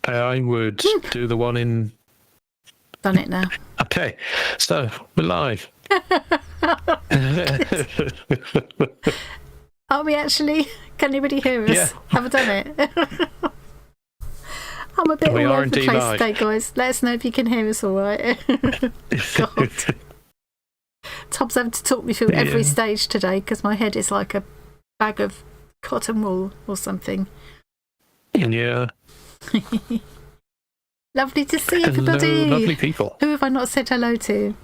I would do the one in... Done it now. Okay, so we're live. Are we actually? Can anybody hear us? Yeah. Have I done it? I'm a bit We all are over the indeed place live. today, guys. Let us know if you can hear us all right. God. Tom's having to talk me through every stage today because my head is like a bag of cotton wool or something. Yeah. Lovely to see everybody. Hello, lovely people. Who have I not said hello to?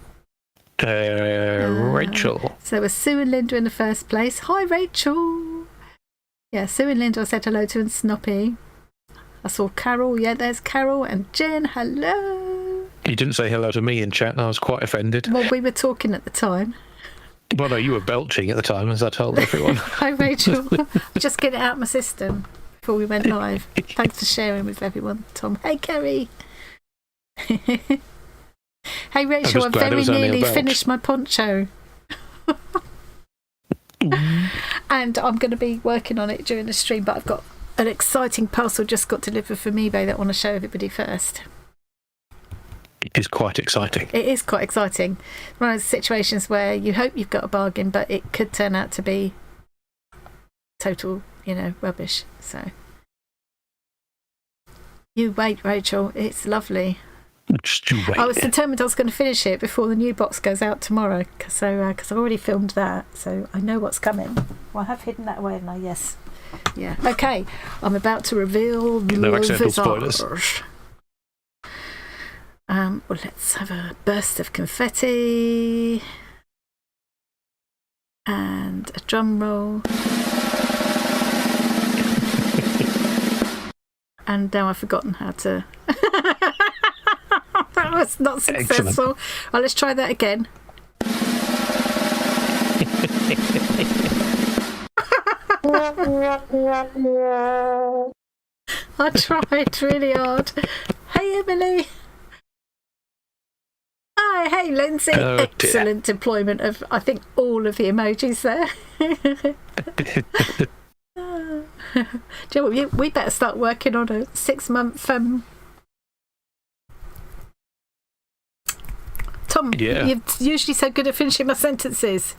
Rachel. So there was Sue and Linda in the first place. Hi, Rachel. Yeah, Sue and Linda I said hello to, and Snoppy. I saw Carol. Yeah, there's Carol and Jen. Hello. You didn't say hello to me in chat, and I was quite offended. Well, we were talking at the time. Well, no, you were belching at the time, as I told everyone. Hi, Rachel. Just get it out of my system before we went live. Thanks for sharing with everyone, Tom. Hey, Kerry. Hey, Rachel, I very nearly finished my poncho. And I'm going to be working on it during the stream, but I've got an exciting parcel just got delivered from eBay that I want to show everybody first. It is quite exciting. It is quite exciting. One of those situations where you hope you've got a bargain, but it could turn out to be total, rubbish. So you wait, Rachel. It's lovely. Just you wait. I was determined I was going to finish it before the new box goes out tomorrow, because I've already filmed that, so I know what's coming. Well, I have hidden that away, haven't I? Yes. Yeah. Okay. I'm about to reveal No accidental spoilers. Well, let's have a burst of confetti and a drum roll. And now I've forgotten how to. That was not successful. Excellent. Well, let's try that again. I tried really hard. Hey, Emily. Hi, hey, Lindsay. Oh, excellent deployment of, I think, all of the emojis there. Do you know what, we better start working on a 6-month Tom, you're usually so good at finishing my sentences.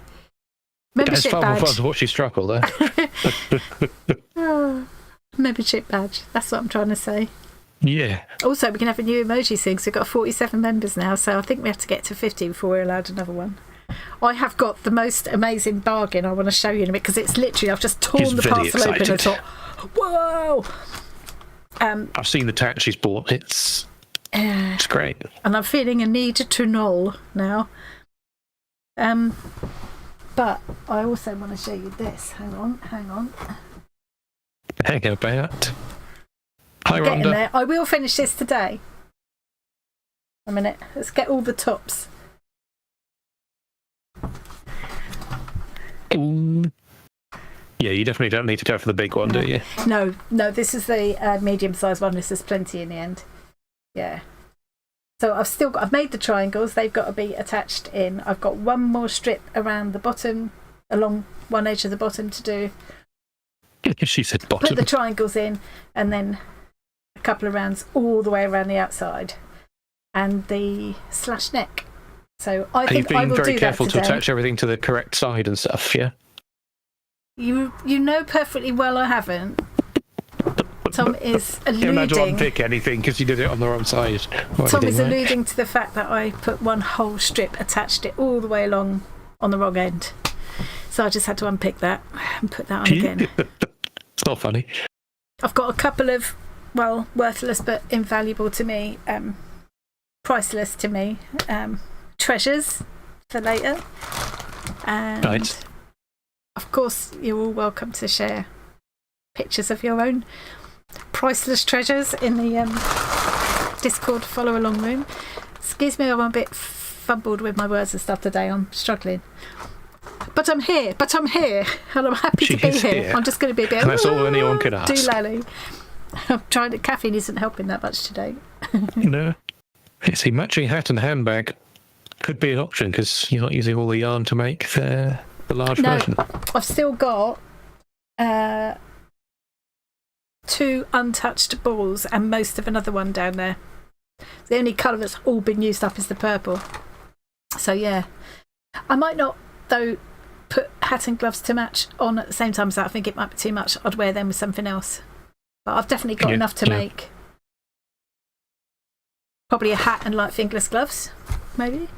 Membership badge. It's fun to watch you struggle there. Membership badge. That's what I'm trying to say. Yeah. Also, we can have a new emoji thing, so we've got 47 members now, so I think we have to get to 50 before we're allowed another one. I have got the most amazing bargain I want to show you in a bit, because it's literally, I've just torn the parcel open and thought, whoa! I've seen the tag she's bought. It's great. And I'm feeling a need to knoll now. But I also want to show you this. Hang on. Hang about. Hi, I'm getting Rhonda. there. I will finish this today. A minute. Let's get all the tops. Yeah, you definitely don't need to go for the big one, do you? No, this is the medium-sized one. This is plenty in the end. Yeah. So I've made the triangles. They've got to be attached in. I've got one more strip around the bottom, along one edge of the bottom to do. She said bottom. Put the triangles in, and then a couple of rounds all the way around the outside, and the slash neck. So I think I will do that today. You've been very careful to attach everything to the correct side and stuff, yeah? You know perfectly well I haven't. Tom is alluding. I don't pick anything because you did it on the wrong side. Tom is alluding to the fact that I put one whole strip, attached it all the way along on the wrong end. So I just had to unpick that and put that on again. It's not funny. I've got a couple of, well, worthless but invaluable to me, priceless to me, treasures for later. And Right. of course, you're all welcome to share pictures of your own priceless treasures in the Discord follow along room. Excuse me, I'm a bit fumbled with my words and stuff today. I'm struggling. But I'm here, and I'm happy to be here. I'm just going to be a bit. And that's all anyone can ask. Do lally. I'm trying to. Caffeine isn't helping that much today. No. See, matching hat and handbag could be an option because you're not using all the yarn to make the large version. I've still got 2 untouched balls and most of another one down there. The only colour that's all been used up is the purple. So yeah, I might not though put hat and gloves to match on at the same time as that. I think it might be too much. I'd wear them with something else, but I've definitely got enough to make probably a hat and light fingerless gloves maybe.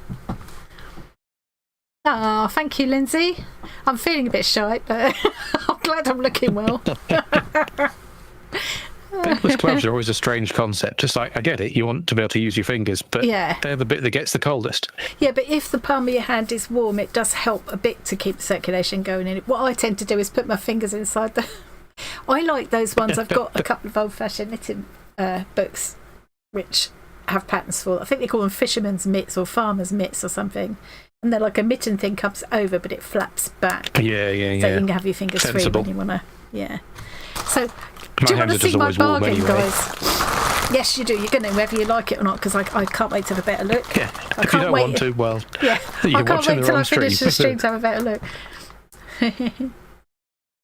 Ah, thank you, Lindsay. I'm feeling a bit shy, but I'm glad I'm looking well. Fingerless gloves are always a strange concept. Just like, I get it, you want to be able to use your fingers, but they're the bit that gets the coldest. Yeah, but if the palm of your hand is warm, it does help a bit to keep the circulation going in it. What I tend to do is put my fingers inside the... I like those ones. I've got a couple of old-fashioned knitting books which have patterns for. I think they call them fisherman's mitts or farmer's mitts or something. And they're like a mitten thing comes over, but it flaps back. Yeah. So you can have your fingers Sensible. free when you want to. Yeah. So, do you want to see my bargain, anyway, guys? Yes, you do. You're going to, whether you like it or not, because I can't wait to have a better look. Yeah. If you don't want to, well, yeah. I can't wait till I finish the stream to have a better look.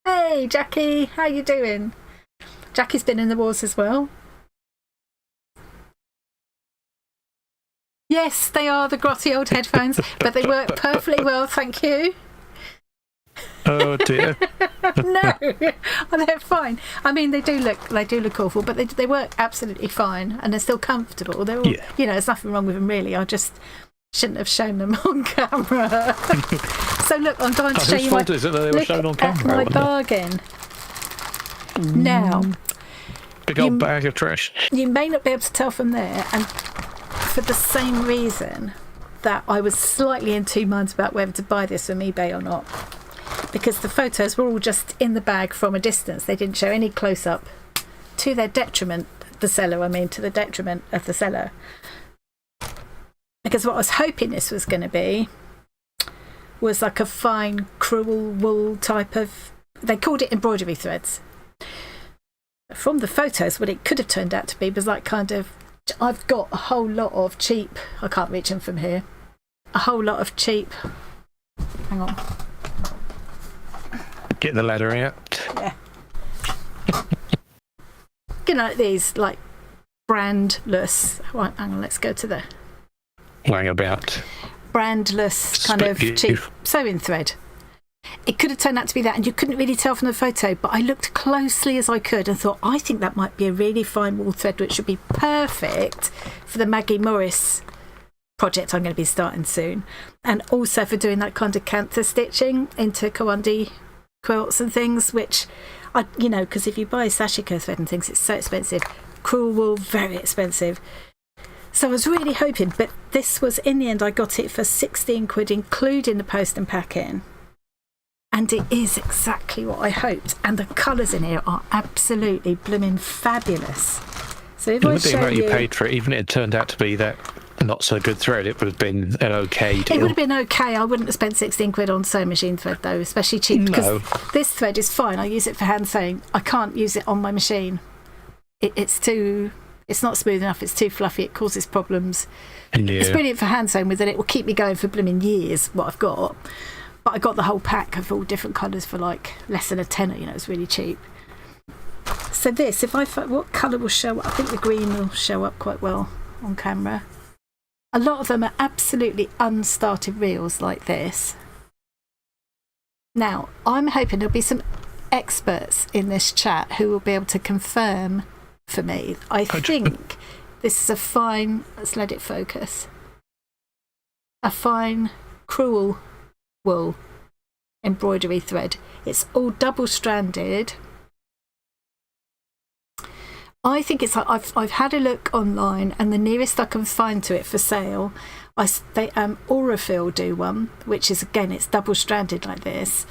Hey, Jackie, how you doing? Jackie's been in the wars as well. Yes, they are the grotty old headphones, but they work perfectly well, thank you. Oh dear. No, they're fine. I mean, they do look awful, but they work absolutely fine, and they're still comfortable. They're all, you know, there's nothing wrong with them really. I just shouldn't have shown them on camera. So look, I'm going to show you my. Is it that they were shown on camera? My bargain. Now, big old bag of trash. You may not be able to tell from there, and for the same reason that I was slightly in two minds about whether to buy this from eBay or not, because the photos were all just in the bag from a distance. They didn't show any close-up, to their detriment, to the detriment of the seller. Because what I was hoping this was going to be was like a fine crewel wool type of... They called it embroidery threads. From the photos, what it could have turned out to be was like kind of... I've got a whole lot of cheap... I can't reach them from here. A whole lot of cheap... Hang on. Get the ladder out. Yeah. You know, these like brandless... Right, hang on, let's go to the... Lying about. Brandless kind of cheap sewing thread. It could have turned out to be that, and you couldn't really tell from the photo, but I looked closely as I could and thought, I think that might be a really fine wool thread which would be perfect for the Maggie Morris project I'm going to be starting soon, and also for doing that kind of canter stitching into Kawandi quilts and things, which I, you know, because if you buy sashiko thread and things, it's so expensive. Crewel wool, very expensive. So I was really hoping, but this was, in the end, I got it for 16 quid, including the post and packing. And it is exactly what I hoped. And the colours in here are absolutely blooming fabulous. So if I show you... you paid for it, even if it turned out to be that not so good thread, it would have been an okay deal. It would have been okay. I wouldn't have spent 16 quid on sewing machine thread, though, especially cheap. Because this thread is fine. I use it for hand sewing. I can't use it on my machine. It's too... It's not smooth enough, it's too fluffy, it causes problems. Yeah. It's brilliant for hand sewing with, and it will keep me going for blooming years, what I've got. But I got the whole pack of all different colours for like less than a tenner, you know, it's really cheap. So this, if I what colour will show up? I think the green will show up quite well on camera. A lot of them are absolutely unstarted reels like this. Now, I'm hoping there'll be some experts in this chat who will be able to confirm for me. I think this is a fine, let's let it focus, a fine crewel wool embroidery thread. It's all double stranded. I think it's like I've had a look online, and the nearest I can find to it for sale, they Aurafil do one, which is, again, it's double stranded like this.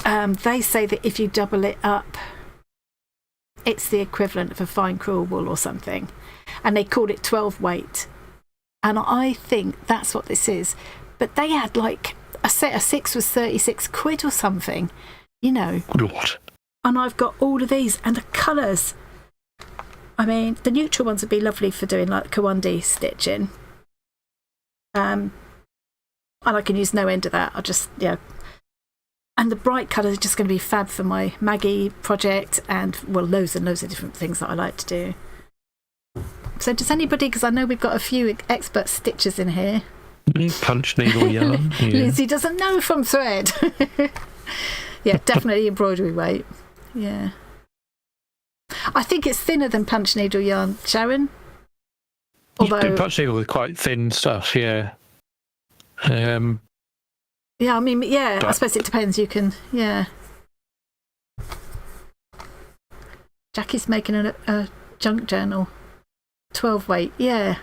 They say that if you double it up, it's the equivalent of a fine crewel wool or something, and they call it 12 weight, and I think that's what this is. But they had like a set of 6 was 36 quid or something, you know. What? And I've got all of these, and the colours, I mean, the neutral ones would be lovely for doing like Kawandi stitching, and I can use no end of that. I just, yeah, And the bright colours are just going to be fab for my Maggie project and, well, loads and loads of different things that I like to do. So does anybody, because I know we've got a few expert stitchers in here. Punch needle yarn. Yeah. Lucy doesn't know from thread. Yeah, definitely embroidery weight. Yeah. I think it's thinner than punch needle yarn, Sharon. Although you do punch needle with quite thin stuff, yeah. Yeah, I mean, yeah, I suppose it depends. You can, yeah. Jackie's making a junk journal. 12 weight, yeah.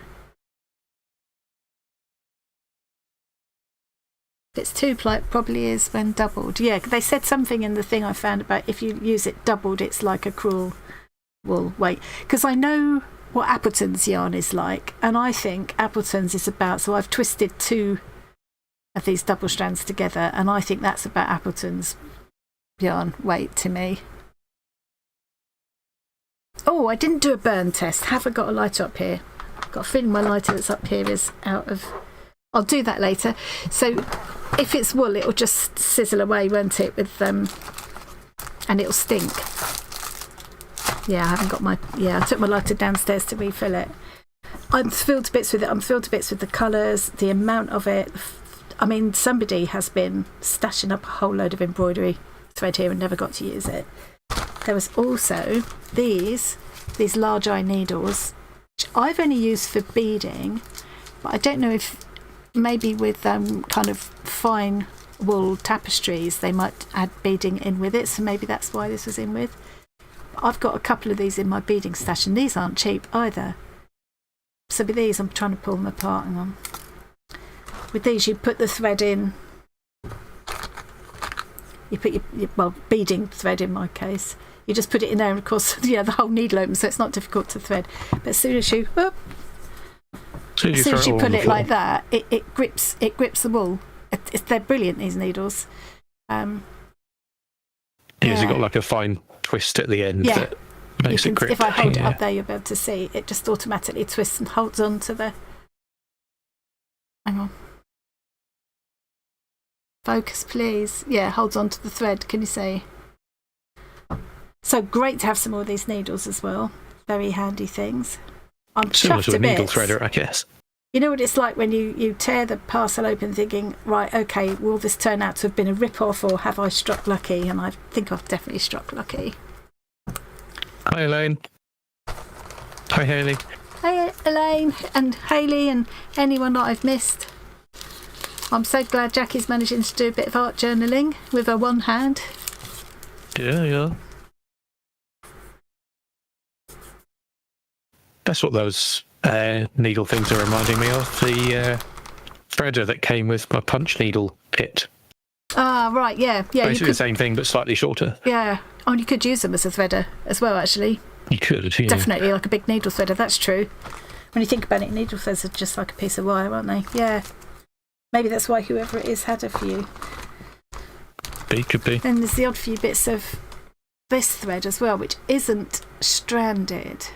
If it's 2-ply, it probably is when doubled. Yeah, they said something in the thing I found about if you use it doubled, it's like a cruel wool weight. Because I know what Appleton's yarn is like, and I think Appleton's is about, so I've twisted 2 of these double strands together, and I think that's about Appleton's yarn weight to me. Oh, I didn't do a burn test. Have I got a lighter up here? I've got a feeling my lighter that's up here is out of... I'll do that later. So if it's wool, it'll just sizzle away, won't it? With and it'll stink. Yeah, I haven't got my... Yeah, I took my lighter downstairs to refill it. I'm thrilled to bits with it. I'm thrilled to bits with the colours, the amount of it. I mean, somebody has been stashing up a whole load of embroidery thread here and never got to use it. There was also these large eye needles, which I've only used for beading, but I don't know if maybe with kind of fine wool tapestries they might add beading in with it, so maybe that's why this was in with. But I've got a couple of these in my beading stash, and these aren't cheap either. So with these, I'm trying to pull them apart. Hang on. With these, you put the thread in. You put your beading thread in my case. You just put it in there, and of course, yeah, the whole needle opens, so it's not difficult to thread. But as soon as you, put it like that, it grips the wool. They're brilliant, these needles. You've got like a fine twist at the end that makes it grip. If I hold it up there, you'll be able to see it just automatically twists and holds on to the. Hang on. Focus, please. Yeah, holds on to the thread. Can you see? So great to have some more of these needles as well. Very handy things. I'm similar chuffed to a needle bits. threader, I guess. You know what it's like when you tear the parcel open thinking, right, okay, will this turn out to have been a rip-off or have I struck lucky? And I think I've definitely struck lucky. Hi, Elaine. Hi, Hayley. Hey, Elaine and Hayley and anyone that I've missed. I'm so glad Jackie's managing to do a bit of art journaling with her one hand. Yeah. That's what those needle things are reminding me of. The threader that came with my punch needle kit. Ah, right, yeah. Basically the same thing, but slightly shorter. Yeah. Oh, and you could use them as a threader as well, actually. You could, yeah. Definitely, like a big needle threader, that's true. When you think about it, needle threads are just like a piece of wire, aren't they? Yeah. Maybe that's why whoever it is had a few. Could be. Then there's the odd few bits of this thread as well, which isn't stranded.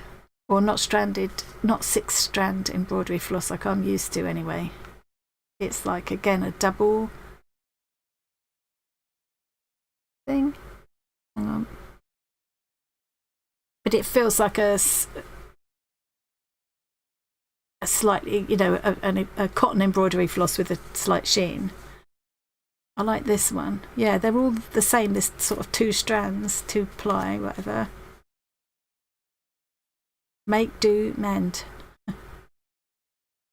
Or not 6-strand embroidery floss like I'm used to anyway. It's like, again, a double thing. Hang on. But it feels like a slightly, a cotton embroidery floss with a slight sheen. I like this one. Yeah, they're all the same, this sort of 2 strands, 2-ply, whatever. Make, do, mend.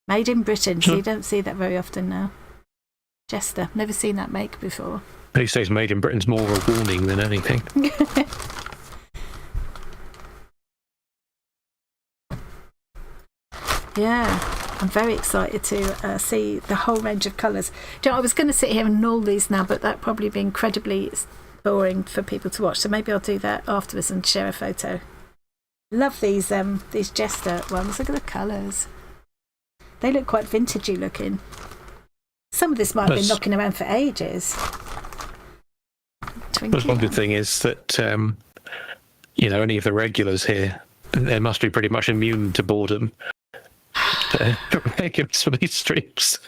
Made in Britain, so you don't see that very often now. Jester, never seen that make before. These days, made in Britain's more of a warning than anything. Yeah, I'm very excited to see the whole range of colours. I was going to sit here and gnaw these now, but that'd probably be incredibly boring for people to watch, so maybe I'll do that afterwards and share a photo. Love these Jester ones. Look at the colours. They look quite vintagey looking. Some of this might have been knocking around for ages. One good thing is that, any of the regulars here, they must be pretty much immune to boredom. making some of these streams.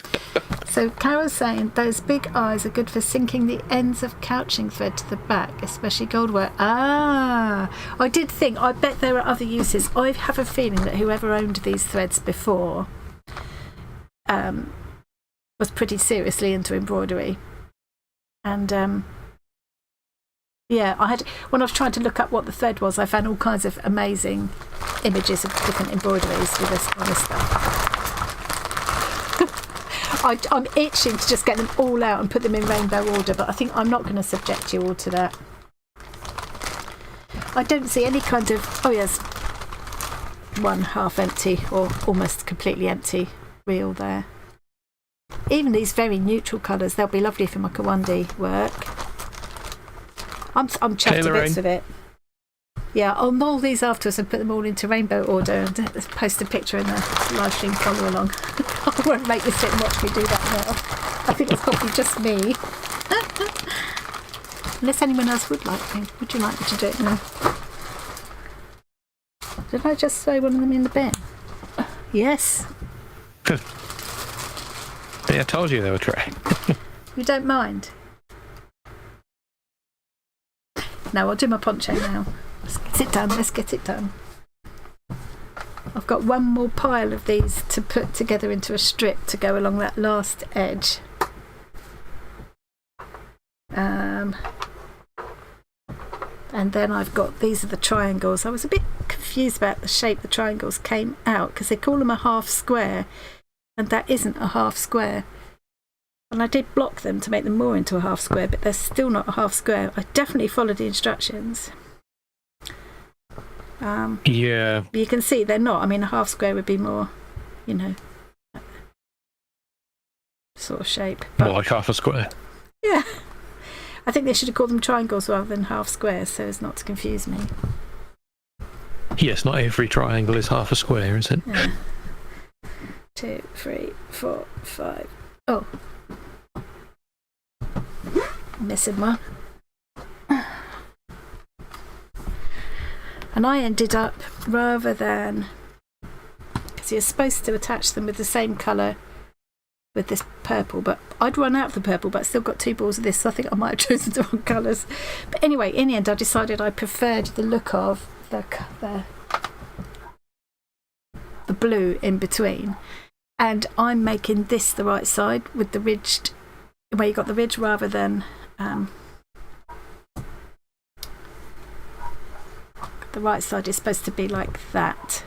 So Carol's saying those big eyes are good for sinking the ends of couching thread to the back, especially gold work. I bet there are other uses. I have a feeling that whoever owned these threads before was pretty seriously into embroidery. And when I was trying to look up what the thread was, I found all kinds of amazing images of different embroideries with this kind of stuff. I'm itching to just get them all out and put them in rainbow order, but I think I'm not going to subject you all to that. I don't see any kind of... Oh, yes. One half empty or almost completely empty reel there. Even these very neutral colours, they'll be lovely for my Kawandi work. I'm chuffed to bits with it. Yeah, I'll knoll these afterwards and put them all into rainbow order and post a picture in the live stream follow along. I won't make you sit and watch me do that now. I think it's probably just me. Unless anyone else would like me. Would you like me to do it now? Did I just throw one of them in the bin? Yes. Yeah, I told you they were trying. You don't mind? No, I'll do my poncho now. Let's get it done. I've got one more pile of these to put together into a strip to go along that last edge. And then I've got, these are the triangles. I was a bit confused about the shape the triangles came out because they call them a half square and that isn't a half square. And I did block them to make them more into a half square, but they're still not a half square. I definitely followed the instructions. Yeah. You can see they're not. I mean, a half square would be more, sort of shape. But, more like half a square. Yeah. I think they should have called them triangles rather than half squares so as not to confuse me. Yes, not every triangle is half a square, is it? Yeah. 2, 3, 4, 5. Oh. Missing one. And I ended up, rather than, because you're supposed to attach them with the same colour with this purple, but I'd run out of the purple, but I still got 2 balls of this, so I think I might have chosen the wrong colours. But anyway, in the end I decided I preferred the look of the blue in between, and I'm making this the right side with the ridged, where you got the ridge rather than the right side is supposed to be like that,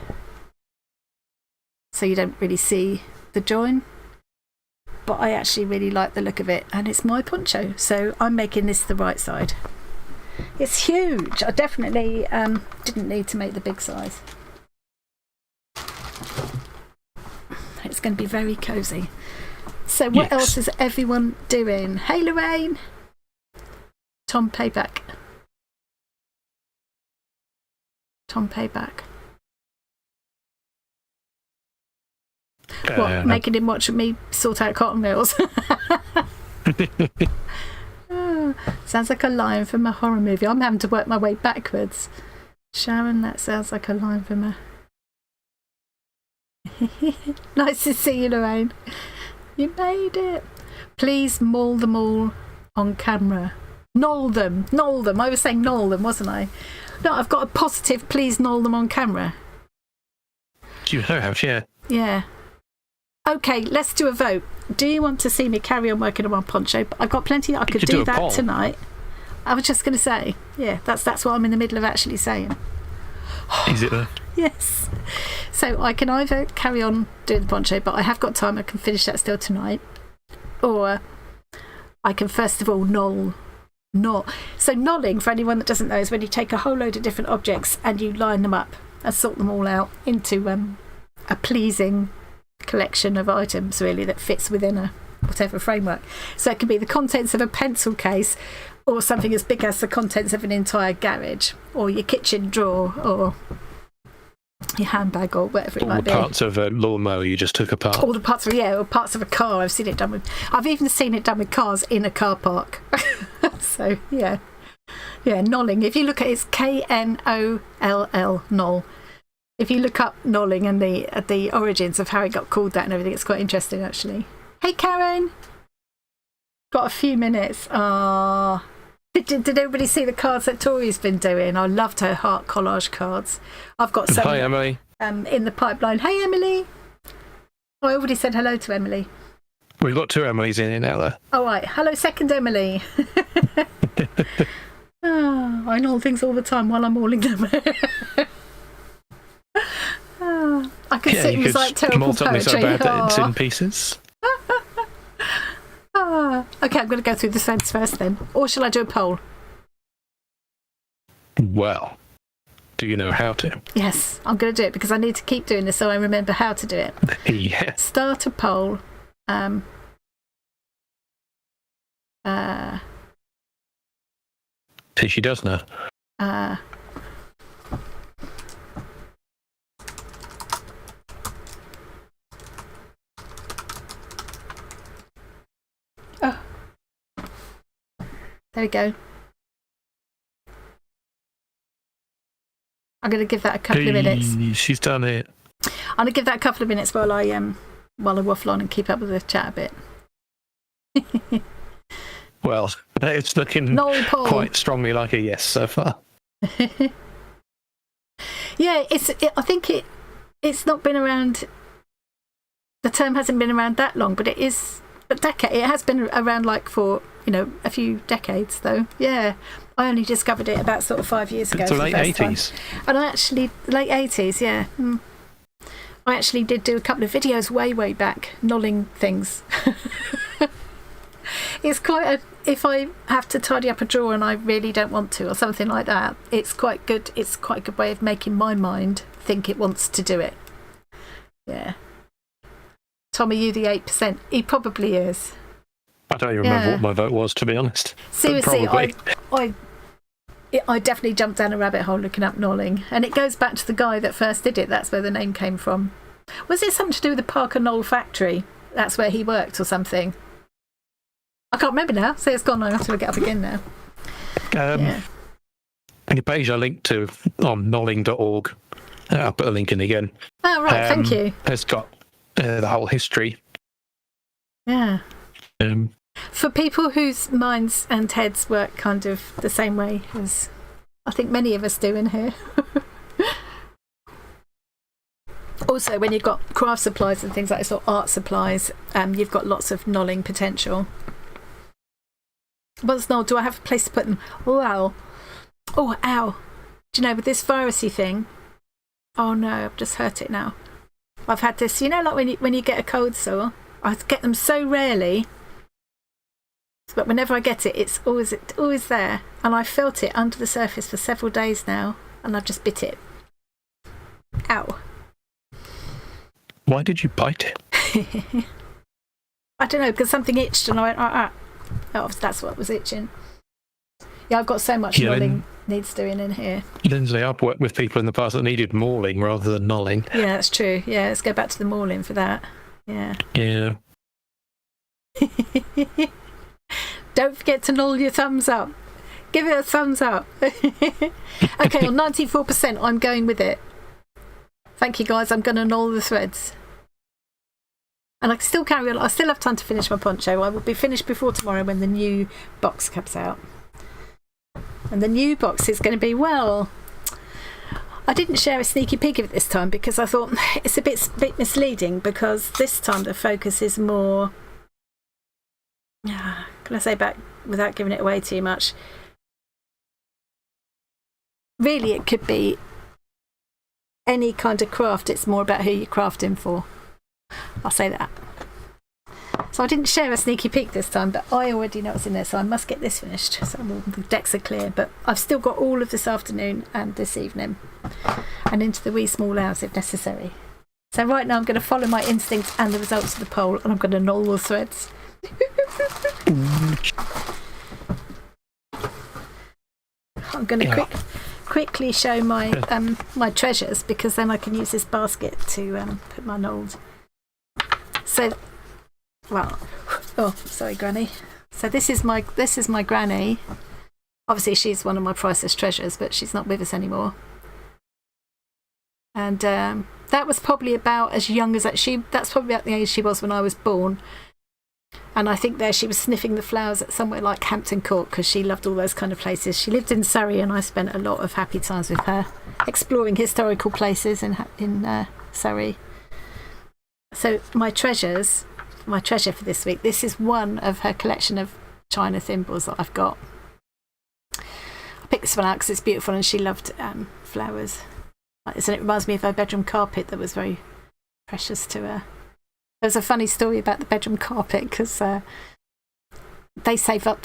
so you don't really see the join. But I actually really like the look of it, and it's my poncho, so I'm making this the right side. It's huge. I definitely didn't need to make the big size. It's going to be very cosy. So what else is everyone doing? Hey Lorraine! Tom Payback. What, making him watch me sort out cotton reels? Oh, sounds like a line from a horror movie. I'm having to work my way backwards. Sharon, that sounds like a line from a... Nice to see you, Lorraine. You made it. Please maul them all on camera. Knoll them. I was saying knoll them, wasn't I? No, I've got a positive please knoll them on camera. You have, yeah. Yeah. Okay, let's do a vote. Do you want to see me carry on working on my poncho? I've got plenty. I could do that poll tonight. I was just going to say, yeah, that's what I'm in the middle of actually saying. Is it there? Yes. So I can either carry on doing the poncho, but I have got time. I can finish that still tonight. Or I can first of all knoll. So knolling, for anyone that doesn't know, is when you take a whole load of different objects and you line them up and sort them all out into a pleasing collection of items, really, that fits within a whatever framework. So it can be the contents of a pencil case, or something as big as the contents of an entire garage, or your kitchen drawer, or your handbag, or whatever it might be. All the parts of a lawnmower you just took apart. All the parts of, or parts of a car. I've even seen it done with cars in a car park. So yeah, knolling. If you look at it, it's Knoll, knoll. If you look up Knolling and the origins of how it got called that and everything, it's quite interesting, actually. Hey, Karen! Got a few minutes. Did everybody see the cards that Tori's been doing? I loved her heart collage cards. I've got some. Hi, Emily. In the pipeline. Hey, Emily! I already said hello to Emily. We've got 2 Emilys in here now, though. All right. Hello, second Emily. I know things all the time while I'm mauling them. I can sit and recite terrible poetry. So bad that it's in pieces. Okay, I'm going to go through the threads first then. Or shall I do a poll? Well, do you know how to? Yes, I'm going to do it because I need to keep doing this so I remember how to do it. Yes. Start a poll. See, she does know. Oh. There we go. I'm going to give that a couple of minutes. She's done it. I'm going to give that a couple of minutes while I waffle on and keep up with the chat a bit. Well, it's looking quite strongly like a yes so far. Yeah, I think it's not been around. The term hasn't been around that long, but it is a decade. It has been around like for a few decades though. Yeah, I only discovered it about sort of 5 years ago. It's the late 80s. And I actually late 80s. Yeah. I actually did do a couple of videos way back, knolling things. It's quite if I have to tidy up a drawer and I really don't want to or something like that, it's quite good. It's quite a good way of making my mind think it wants to do it. Yeah. Tom, are you the 8%? He probably is. I don't even remember what my vote was, to be honest. Seriously, I definitely jumped down a rabbit hole looking up Knolling, and it goes back to the guy that first did it. That's where the name came from. Was it something to do with the Parker Knoll factory? That's where he worked or something. I can't remember now, so it's gone. I have to look it up again now. And the page I linked to on knolling.org, I'll put a link in again. Oh, right, thank you. It's got the whole history. Yeah. For people whose minds and heads work kind of the same way as I think many of us do in here. Also, when you've got craft supplies and things like this, or art supplies, you've got lots of knolling potential. Once knolled, do I have a place to put them? Oh, ow. Oh, ow. Do you know, with this virusy thing, oh no, I've just hurt it now. I've had this, like when you get a cold sore, I get them so rarely, but whenever I get it, it's always there. And I felt it under the surface for several days now, and I've just bit it. Ow. Why did you bite it? I don't know, because something itched and I went, Oh, that's what was itching. Yeah, I've got so much knolling needs doing in here. Lindsay, I've worked with people in the past that needed mauling rather than knolling. Yeah, that's true. Yeah, let's go back to the mauling for that. Yeah. Yeah. Don't forget to knoll your thumbs up. Give it a thumbs up. Okay, on 94%, I'm going with it. Thank you, guys. I'm going to knoll the threads. And I can still carry on. I still have time to finish my poncho. I will be finished before tomorrow when the new box comes out. And the new box is going to be, well, I didn't share a sneaky peek of it this time because I thought it's a bit misleading, because this time the focus is more, can I say back without giving it away too much? Really, it could be any kind of craft. It's more about who you're crafting for. I'll say that. So I didn't share a sneaky peek this time, but I already know what's in there, so I must get this finished. So the decks are clear, but I've still got all of this afternoon and this evening, and into the wee small hours if necessary. So right now I'm going to follow my instincts and the results of the poll, and I'm going to knoll the threads. I'm going to quickly show my my treasures, because then I can use this basket to put my knolls. So, well, oh, sorry, Granny. So this is my Granny. Obviously, she's one of my priceless treasures, but she's not with us anymore. And that was probably about as young as that's probably about the age she was when I was born. And I think there she was sniffing the flowers at somewhere like Hampton Court, because she loved all those kind of places. She lived in Surrey, and I spent a lot of happy times with her exploring historical places in Surrey. So my treasure for this week, this is one of her collection of china thimbles that I've got. I picked this one out because it's beautiful, and she loved flowers. And it reminds me of her bedroom carpet that was very precious to her. There's a funny story about the bedroom carpet, because they saved up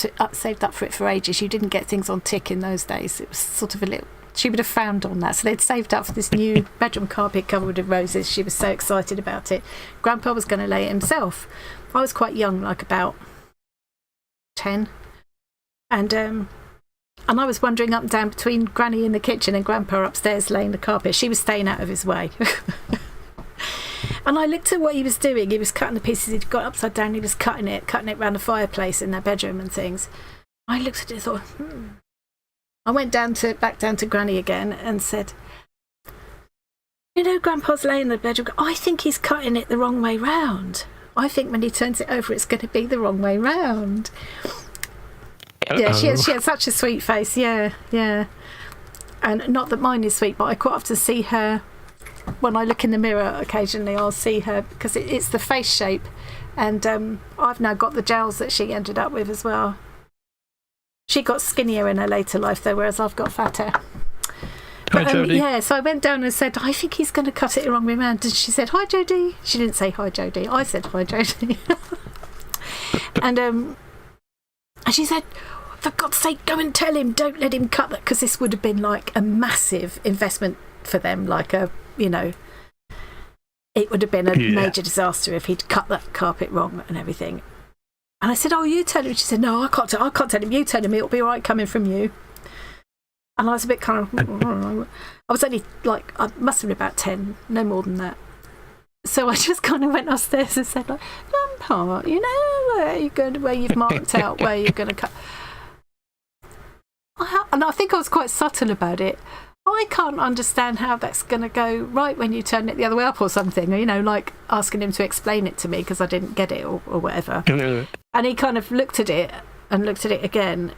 for it for ages. You didn't get things on tick in those days. It was sort of a little... She would have found on that. So they'd saved up for this new bedroom carpet covered with roses. She was so excited about it. Grandpa was going to lay it himself. I was quite young, like about 10. And I was wandering up and down between Granny in the kitchen and Grandpa upstairs laying the carpet. She was staying out of his way. And I looked at what he was doing. He was cutting the pieces. He'd got upside down. He was cutting it around the fireplace in their bedroom and things. I looked at it and thought, I went back down to Granny again and said, you know, Grandpa's laying in the bedroom. I think he's cutting it the wrong way round. I think when he turns it over, it's going to be the wrong way round. Yeah, she had such a sweet face. Yeah. And not that mine is sweet, but I quite often see her. When I look in the mirror occasionally, I'll see her, because it's the face shape. And I've now got the gels that she ended up with as well. She got skinnier in her later life, though, whereas I've got fatter. But, hi, Jodie. yeah, so I went down and said, I think he's going to cut it the wrong way round. And she said, hi, Jodie. She didn't say hi, Jodie. I said, hi, Jodie. And she said, for God's sake, go and tell him, don't let him cut that, because this would have been like a massive investment for them, like a, you know, it would have been a major disaster if he'd cut that carpet wrong and everything. And I said, oh, you tell him. She said, no, I can't tell him. You tell him, it'll be all right coming from you. And I was a bit kind of, I was only like, I must have been about 10, no more than that. So I just kind of went upstairs and said, like, Grandpa, you know where you've marked out where you're going to cut. And I think I was quite subtle about it. I can't understand how that's going to go right when you turn it the other way up or something, you know, like asking him to explain it to me because I didn't get it or whatever. And he kind of looked at it again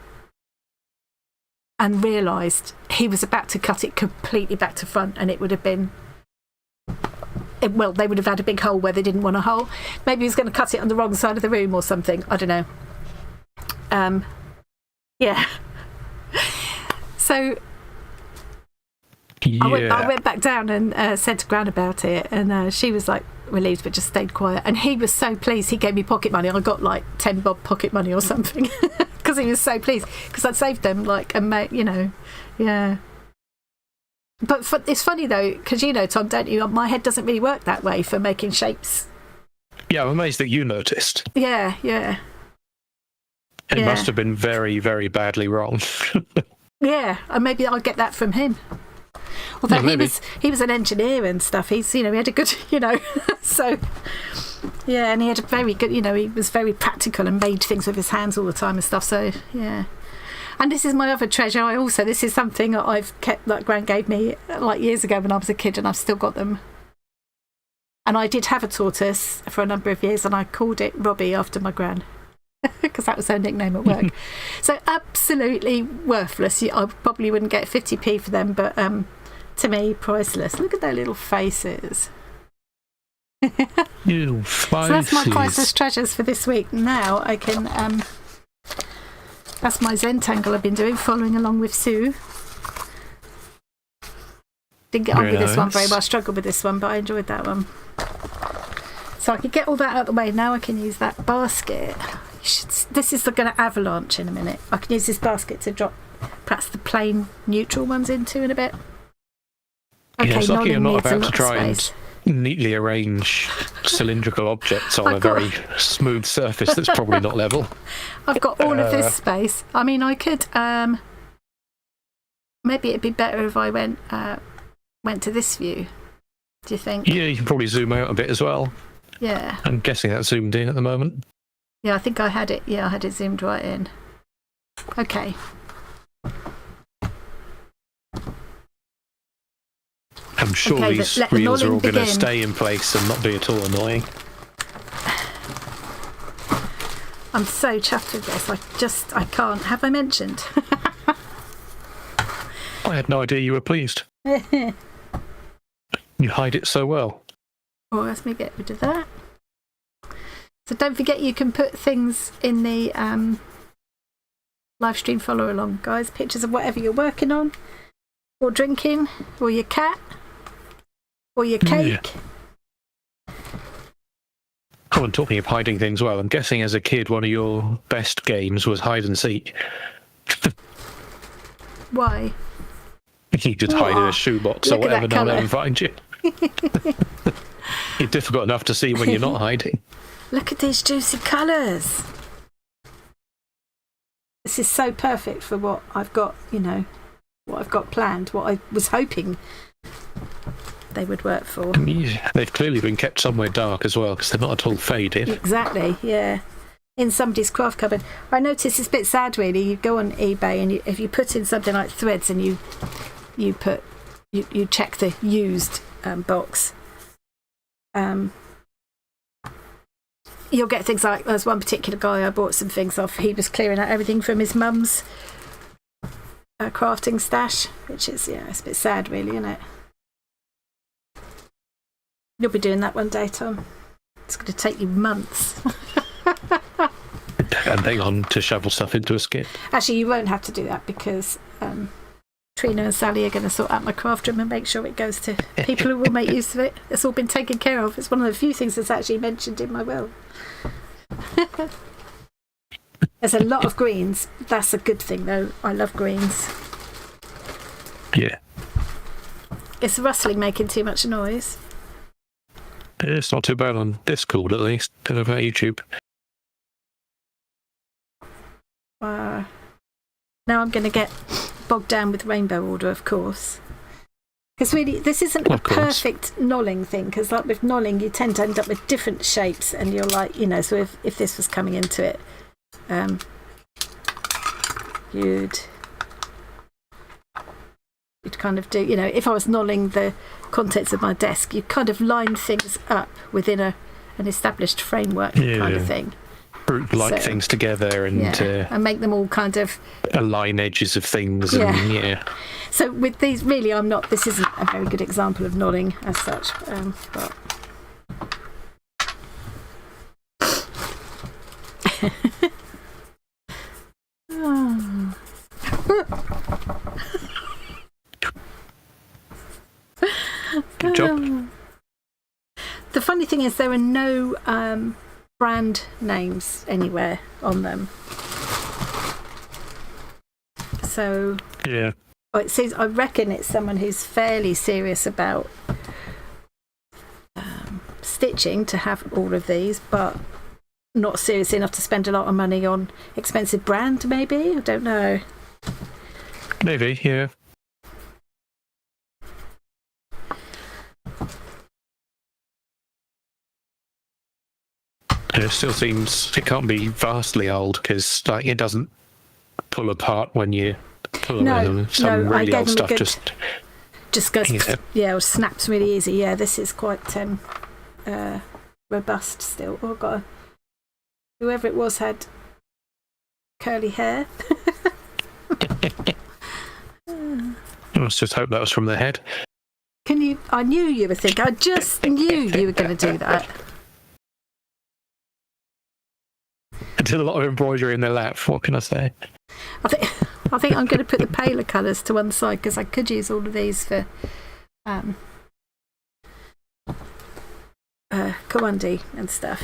and realised he was about to cut it completely back to front, and it would have been... Well, they would have had a big hole where they didn't want a hole. Maybe he was going to cut it on the wrong side of the room or something. I don't know. Yeah. So... I went back down and said to Gran about it, and she was like relieved but just stayed quiet, and he was so pleased. He gave me pocket money. I got like 10 bob pocket money or something because he was so pleased because I'd saved them like you know. Yeah, but it's funny though, because you know, Tom, don't you, my head doesn't really work that way for making shapes. Yeah, I'm amazed that you noticed. Yeah It must have been very, very badly wrong. Yeah, and maybe I'll get that from him. Although he was an engineer and stuff. He had a good, so yeah, and he had a very good, he was very practical and made things with his hands all the time and stuff. So yeah, and this is my other treasure. This is something that I've kept, like Gran gave me like years ago when I was a kid, and I've still got them. And I did have a tortoise for a number of years, and I called it Robbie after my Gran. Because that was her nickname at work. So absolutely worthless. I probably wouldn't get 50p for them, but to me, priceless. Look at their little faces. Little faces. So that's my priceless treasures for this week. Now I can... that's my Zentangle I've been doing, following along with Sue. Didn't get on with this one very well. I struggled with this one, but I enjoyed that one. So I could get all that out of the way. Now I can use that basket. This is going to avalanche in a minute. I can use this basket to drop perhaps the plain neutral ones into in a bit. Okay, it's lucky you're not about to try and neatly arrange cylindrical objects on a very smooth surface that's probably not level. I've got all of this space. I mean, I could... maybe it'd be better if I went to this view. Do you think? Yeah, you can probably zoom out a bit as well. Yeah. I'm guessing that's zoomed in at the moment. Yeah, I think I had it. Yeah, I had it zoomed right in. Okay. And sure Okay, these let the reels are all knolling going to begin. stay in place and not be at all annoying. I'm so chuffed with this. I can't. Have I mentioned? I had no idea you were pleased. You hide it so well. Oh, let me get rid of that. So don't forget you can put things in the live stream follow along, guys. Pictures of whatever you're working on, or drinking, or your cat, or your cake. Yeah. Oh, and talking of hiding things, well, I'm guessing as a kid one of your best games was hide and seek. Why? You could hide in a shoebox or Look at whatever, that no one colour. ever find you. You're difficult enough to see when you're not hiding. Look at these juicy colours. This is so perfect for what I've got, you know, what I've got planned, what I was hoping they would work for. Yeah, they've clearly been kept somewhere dark as well, because they're not at all faded. Exactly, yeah. In somebody's craft cupboard. I noticed it's a bit sad, really. You go on eBay and if you put in something like threads and you check the used box, you'll get things like, there's one particular guy I bought some things off. He was clearing out everything from his mum's crafting stash, which is, yeah, it's a bit sad, really, isn't it? You'll be doing that one day, Tom. It's going to take you months. And hang on to shovel stuff into a skip. Actually, you won't have to do that because Trina and Sally are going to sort out my craft room and make sure it goes to people who will make use of it. It's all been taken care of. It's one of the few things that's actually mentioned in my will. There's a lot of greens. That's a good thing, though. I love greens. Yeah. Is the rustling making too much noise? It's not too bad on Discord, at least. Don't know about YouTube. Now I'm going to get bogged down with Rainbow Order, of course. Because really, this isn't a perfect knolling thing, because like with knolling, you tend to end up with different shapes, and you're like, you know, so if this was coming into it, you'd kind of do, you know, if I was knolling the contents of my desk, you kind of line things up within an established framework kind of thing. Group things together and and make them all kind of align edges of things. And, So with these, really, this isn't a very good example of knolling as such, but good job. The funny thing is there are no brand names anywhere on them. So yeah, it says, I reckon it's someone who's fairly serious about stitching to have all of these, but not serious enough to spend a lot of money on expensive brand, maybe? I don't know. Maybe, yeah. It still seems it can't be vastly old because like it doesn't pull apart when you pull them. Some really old stuff just goes or snaps really easy. Yeah, this is quite robust still. Oh god, whoever it was had curly hair. Let's just hope that was from the head. I knew you were thinking. I just knew you were going to do that. I did a lot of embroidery in their lap. What can I say? I think I'm going to put the paler colours to one side because I could use all of these for Kawandi and stuff.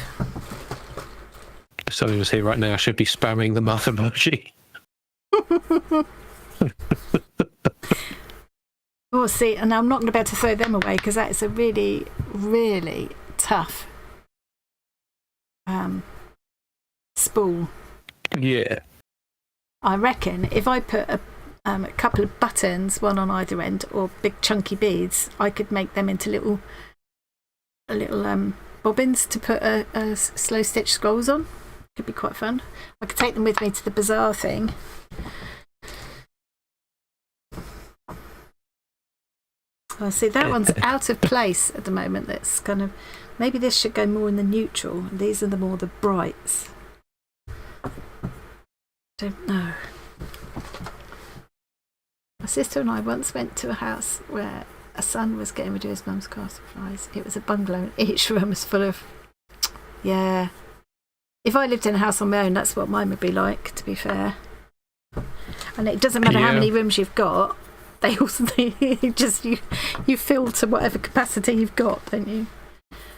If somebody was here right now, I should be spamming the mouth emoji. Oh, see, and I'm not going to be able to throw them away because that is a really, really tough spool. Yeah. I reckon if I put a couple of buttons, one on either end, or big chunky beads, I could make them into little bobbins to put a slow stitch scrolls on. Could be quite fun. I could take them with me to the bazaar thing. Oh, see, that one's out of place at the moment. That's kind of... Maybe this should go more in the neutral. And these are the brights. Don't know. My sister and I once went to a house where a son was getting rid of his mum's car supplies. It was a bungalow and each room was full of... Yeah. If I lived in a house on my own, that's what mine would be like, to be fair. And it doesn't matter how many rooms you've got. They also... you fill to whatever capacity you've got, don't you?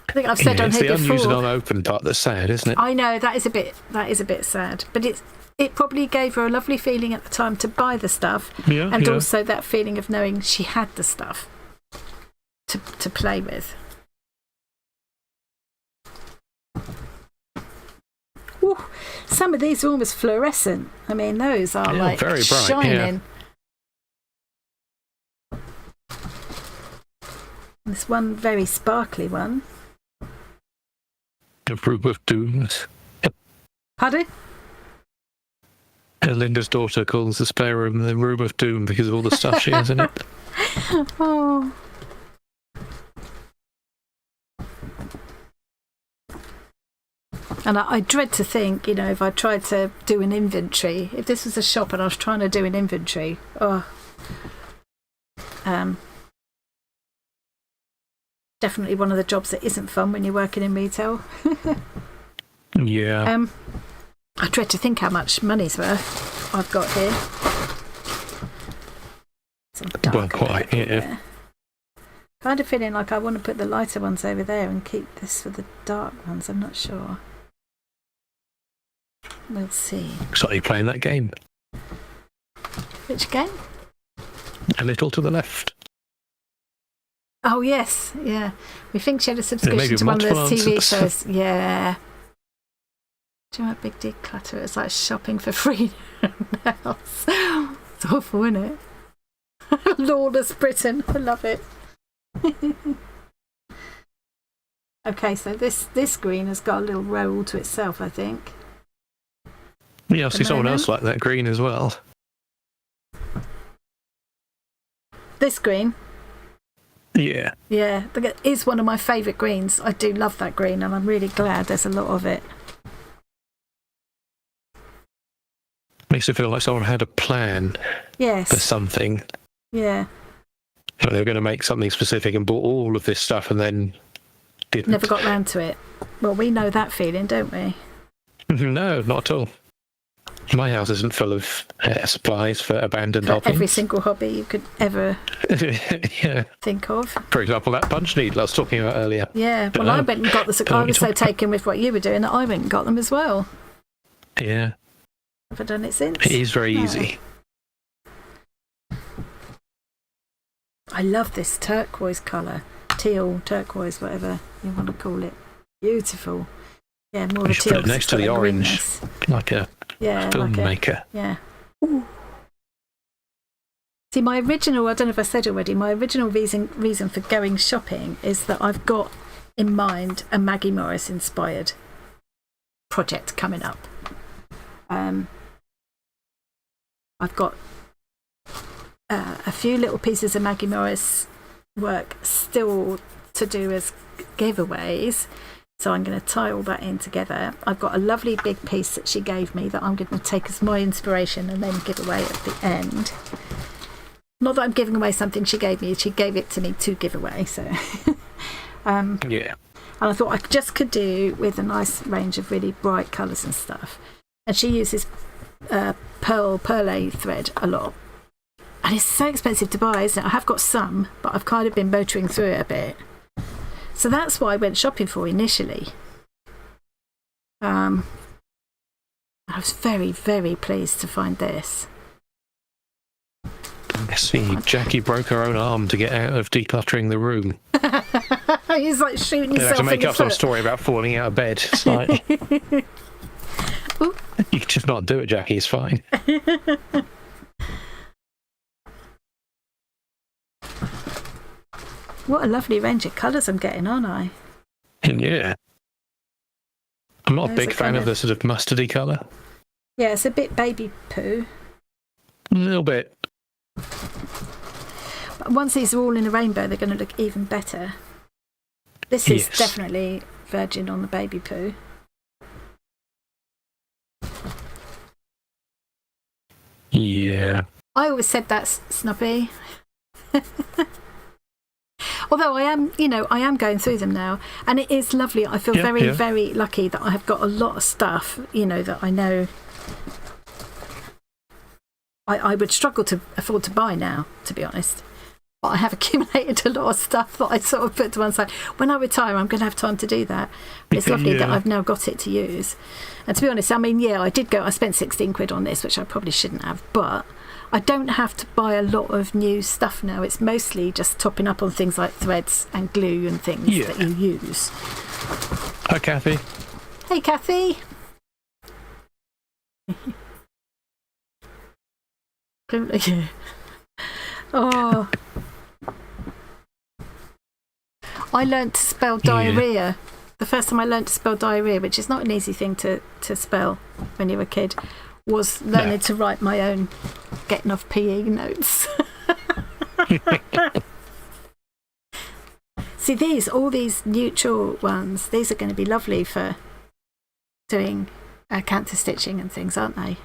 I think I've said on here before... It's the unused and unopened part that's sad, isn't it? I know, that is a bit sad. But it probably gave her a lovely feeling at the time to buy the stuff, and also that feeling of knowing she had the stuff to play with. Ooh, some of these are almost fluorescent. I mean, those are like very bright, shining. Yeah. This one very sparkly one. A room of dooms. Pardon? Linda's daughter calls the spare room the room of doom because of all the stuff she has in it. Oh. And I dread to think, if I tried to do an inventory, if this was a shop and I was trying to do an inventory, definitely one of the jobs that isn't fun when you're working in retail. Yeah. I dread to think how much money's worth I've got here. Well, quite, yeah. Kind of feeling like I want to put the lighter ones over there and keep this for the dark ones. I'm not sure. We'll see. So are you playing that game? Which game? A little to the left. Oh, yes. Yeah. We think she had a subscription to one of those TV shows. Yeah. Do you know what big declutter? It's like shopping for free now. It's awful, isn't it? Lawless Britain. I love it. Okay, so this green has got a little row all to itself, I think. Yeah, I see someone else like that green as well. This green? Yeah. Yeah, it is one of my favourite greens. I do love that green, and I'm really glad there's a lot of it. Makes it feel like someone had a plan for something. Yeah. Like they were going to make something specific and bought all of this stuff and then didn't. Never got round to it. Well, we know that feeling, don't we? No, not at all. My house isn't full of supplies for abandoned hobbies. Every single hobby you could ever think of. For example, that punch needle I was talking about earlier. Yeah, well, I went and got the... I was so taken with what you were doing that I went and got them as well. Yeah. Have I done it since? It is very easy. I love this turquoise colour. Teal, turquoise, whatever you want to call it. Beautiful. Yeah, more of a teal. Put it next to the orange, like a filmmaker. Yeah. Ooh. See, my original, I don't know if I said already, my original reason for going shopping is that I've got in mind a Maggie Morris inspired project coming up. I've got a few little pieces of Maggie Morris work still to do as giveaways, so I'm going to tie all that in together. I've got a lovely big piece that she gave me that I'm going to take as my inspiration and then give away at the end. Not that I'm giving away something she gave me, she gave it to me to give away, so yeah. And I thought I just could do with a nice range of really bright colours and stuff. And she uses perlé thread a lot. And it's so expensive to buy, isn't it? I have got some, but I've kind of been motoring through it a bit. So that's what I went shopping for initially. I was very, very pleased to find this. See, Jackie broke her own arm to get out of decluttering the room. He's like shooting himself in the foot. You have to make up some story about falling out of bed. It's like... You can just not do it, Jackie. It's fine. What a lovely range of colours I'm getting, aren't I? Yeah. I'm not a big fan of the sort of mustardy colour. Yeah, it's a bit baby poo. A little bit. Once these are all in a rainbow, they're going to look even better. This is definitely virgin on the baby poo. Yeah. I always said that's Snuppy. Although I am going through them now, and it is lovely. I feel very lucky that I have got a lot of stuff, that I know I would struggle to afford to buy now, to be honest. But I have accumulated a lot of stuff that I sort of put to one side. When I retire, I'm going to have time to do that. But it's lovely that I've now got it to use. And to be honest, I spent 16 quid on this, which I probably shouldn't have, but I don't have to buy a lot of new stuff now. It's mostly just topping up on things like threads and glue and things that you use. Hi, Kathy. Hey, Kathy. Oh. I learnt to spell diarrhea. The first time I learnt to spell diarrhea, which is not an easy thing to spell when you're a kid, was learning to write my own getting off PE notes. See, all these neutral ones, these are going to be lovely for doing canter stitching and things, aren't they?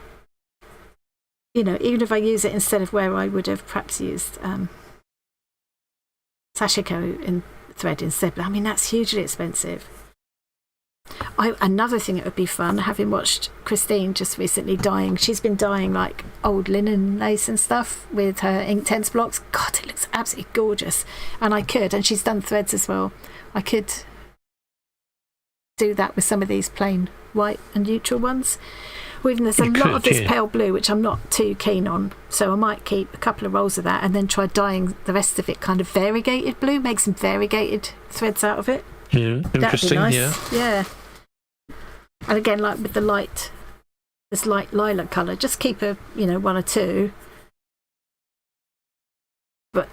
Even if I use it instead of where I would have perhaps used sashiko in thread instead, but I mean, that's hugely expensive. Another thing that would be fun, having watched Christine just recently dyeing, she's been dyeing like old linen lace and stuff with her Inktense blocks. God, it looks absolutely gorgeous. And she's done threads as well. I could do that with some of these plain white and neutral ones. There's a lot of this pale blue, which I'm not too keen on, so I might keep a couple of rolls of that and then try dyeing the rest of it kind of variegated blue, make some variegated threads out of it. Yeah, interesting. That'd be nice. Yeah. And again, like with this light lilac colour, just keep one or two, but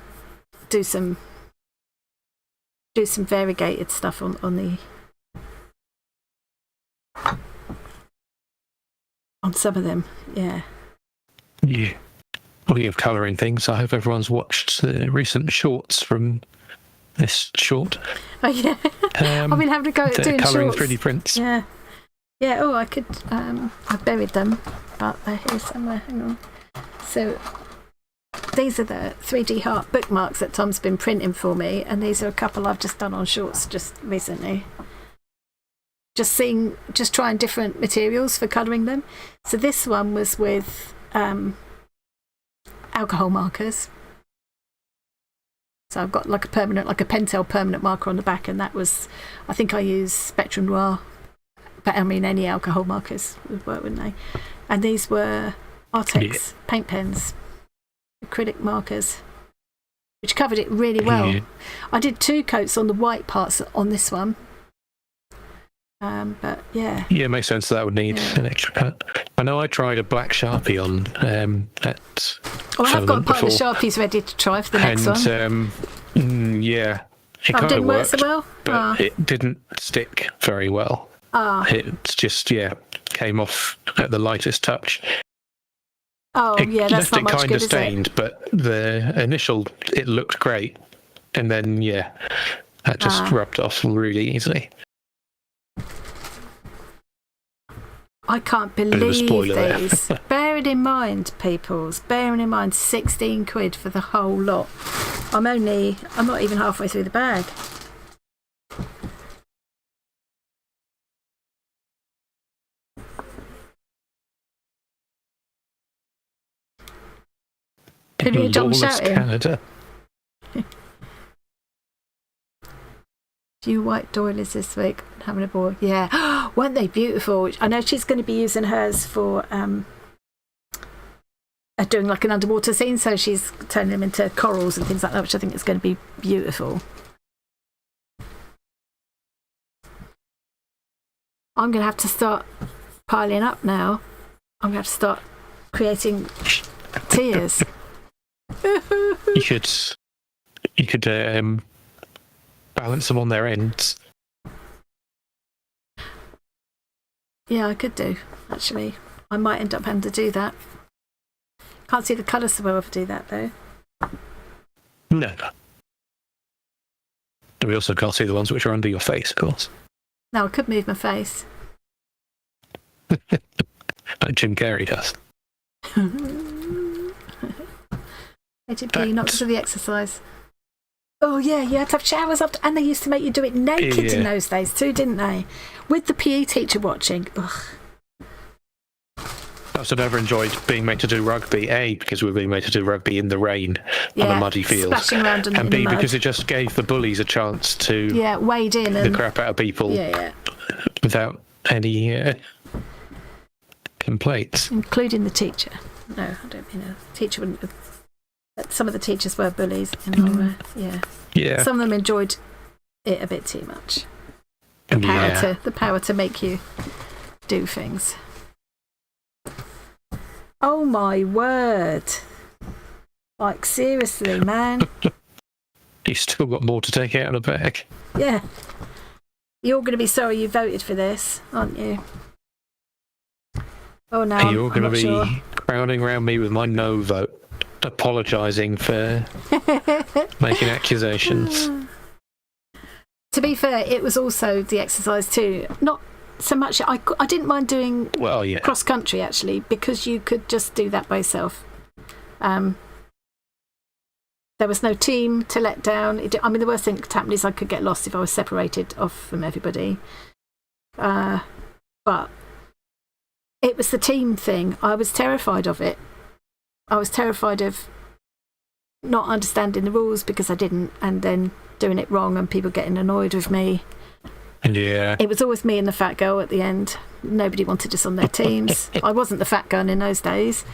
do some variegated stuff on some of them. Yeah. Talking of colouring things, I hope everyone's watched the recent shorts from this short. Oh yeah. I've been having to go doing colouring shorts. 3D prints. Yeah. Oh, I could. I buried them, but they're here somewhere. Hang on. So these are the 3D heart bookmarks that Tom's been printing for me, and these are a couple I've just done on shorts just recently. Just trying different materials for colouring them. So this one was with alcohol markers. So I've got like a Pentel permanent marker on the back, and that was, I think I used Spectrum Noir. But I mean, any alcohol markers would work, wouldn't they? And these were Artex paint pens, acrylic markers, which covered it really well. Yeah. I did 2 coats on the white parts on this one. But yeah. Yeah, it makes sense that would need an extra cut. I know I tried a black Sharpie on at I have got a pile of Sharpies ready to try for the next one. It kind of worked, so well? but it didn't stick very well. It's just, came off at the lightest touch. That's left not it much kind good, of stained, but the initial, it looked great. And then, that just rubbed off really easily. I can't believe these. Bearing in mind, peoples, 16 quid for the whole lot. I'm not even halfway through the bag. Can you hear John shouting? Canada. Few white doilies this week. Having a ball. Yeah. Weren't they beautiful? I know she's going to be using hers for doing like an underwater scene, so she's turning them into corals and things like that, which I think is going to be beautiful. I'm going to have to start piling up now. I'm going to have to start creating tiers. You could balance them on their ends. Yeah, I could do, actually. I might end up having to do that. Can't see the colours so well if I do that, though. No. And we also can't see the ones which are under your face, of course. No, I could move my face. Like Jim Carrey does. ATP, not because of the exercise. Oh, yeah, you had to have showers after, and they used to make you do it naked in those days too, didn't they? With the PE teacher watching. Ugh. I also never enjoyed being made to do rugby, A, because we were being made to do rugby in the rain on a muddy field. Splashing around in and B, the mud. because it just gave the bullies a chance to wade in the crap out of people without any complaints. Including the teacher. No, I don't mean a teacher wouldn't have. Some of the teachers were bullies. And Yeah. Some of them enjoyed it a bit too much. The power to make you do things. Oh my word. Like, seriously, man. You've still got more to take out of the bag. Yeah. You're going to be sorry you voted for this, aren't you? Oh, no. You're going to be crowding around me with my no vote, apologising for making accusations. To be fair, it was also the exercise too. Not so much. I didn't mind doing cross country actually, because you could just do that by yourself. There was no team to let down. The worst thing that could happen is I could get lost if I was separated off from everybody. But it was the team thing. I was terrified of it. I was terrified of not understanding the rules because I didn't, and then doing it wrong and people getting annoyed with me. Yeah. It was always me and the fat girl at the end. Nobody wanted us on their teams. I wasn't the fat girl in those days.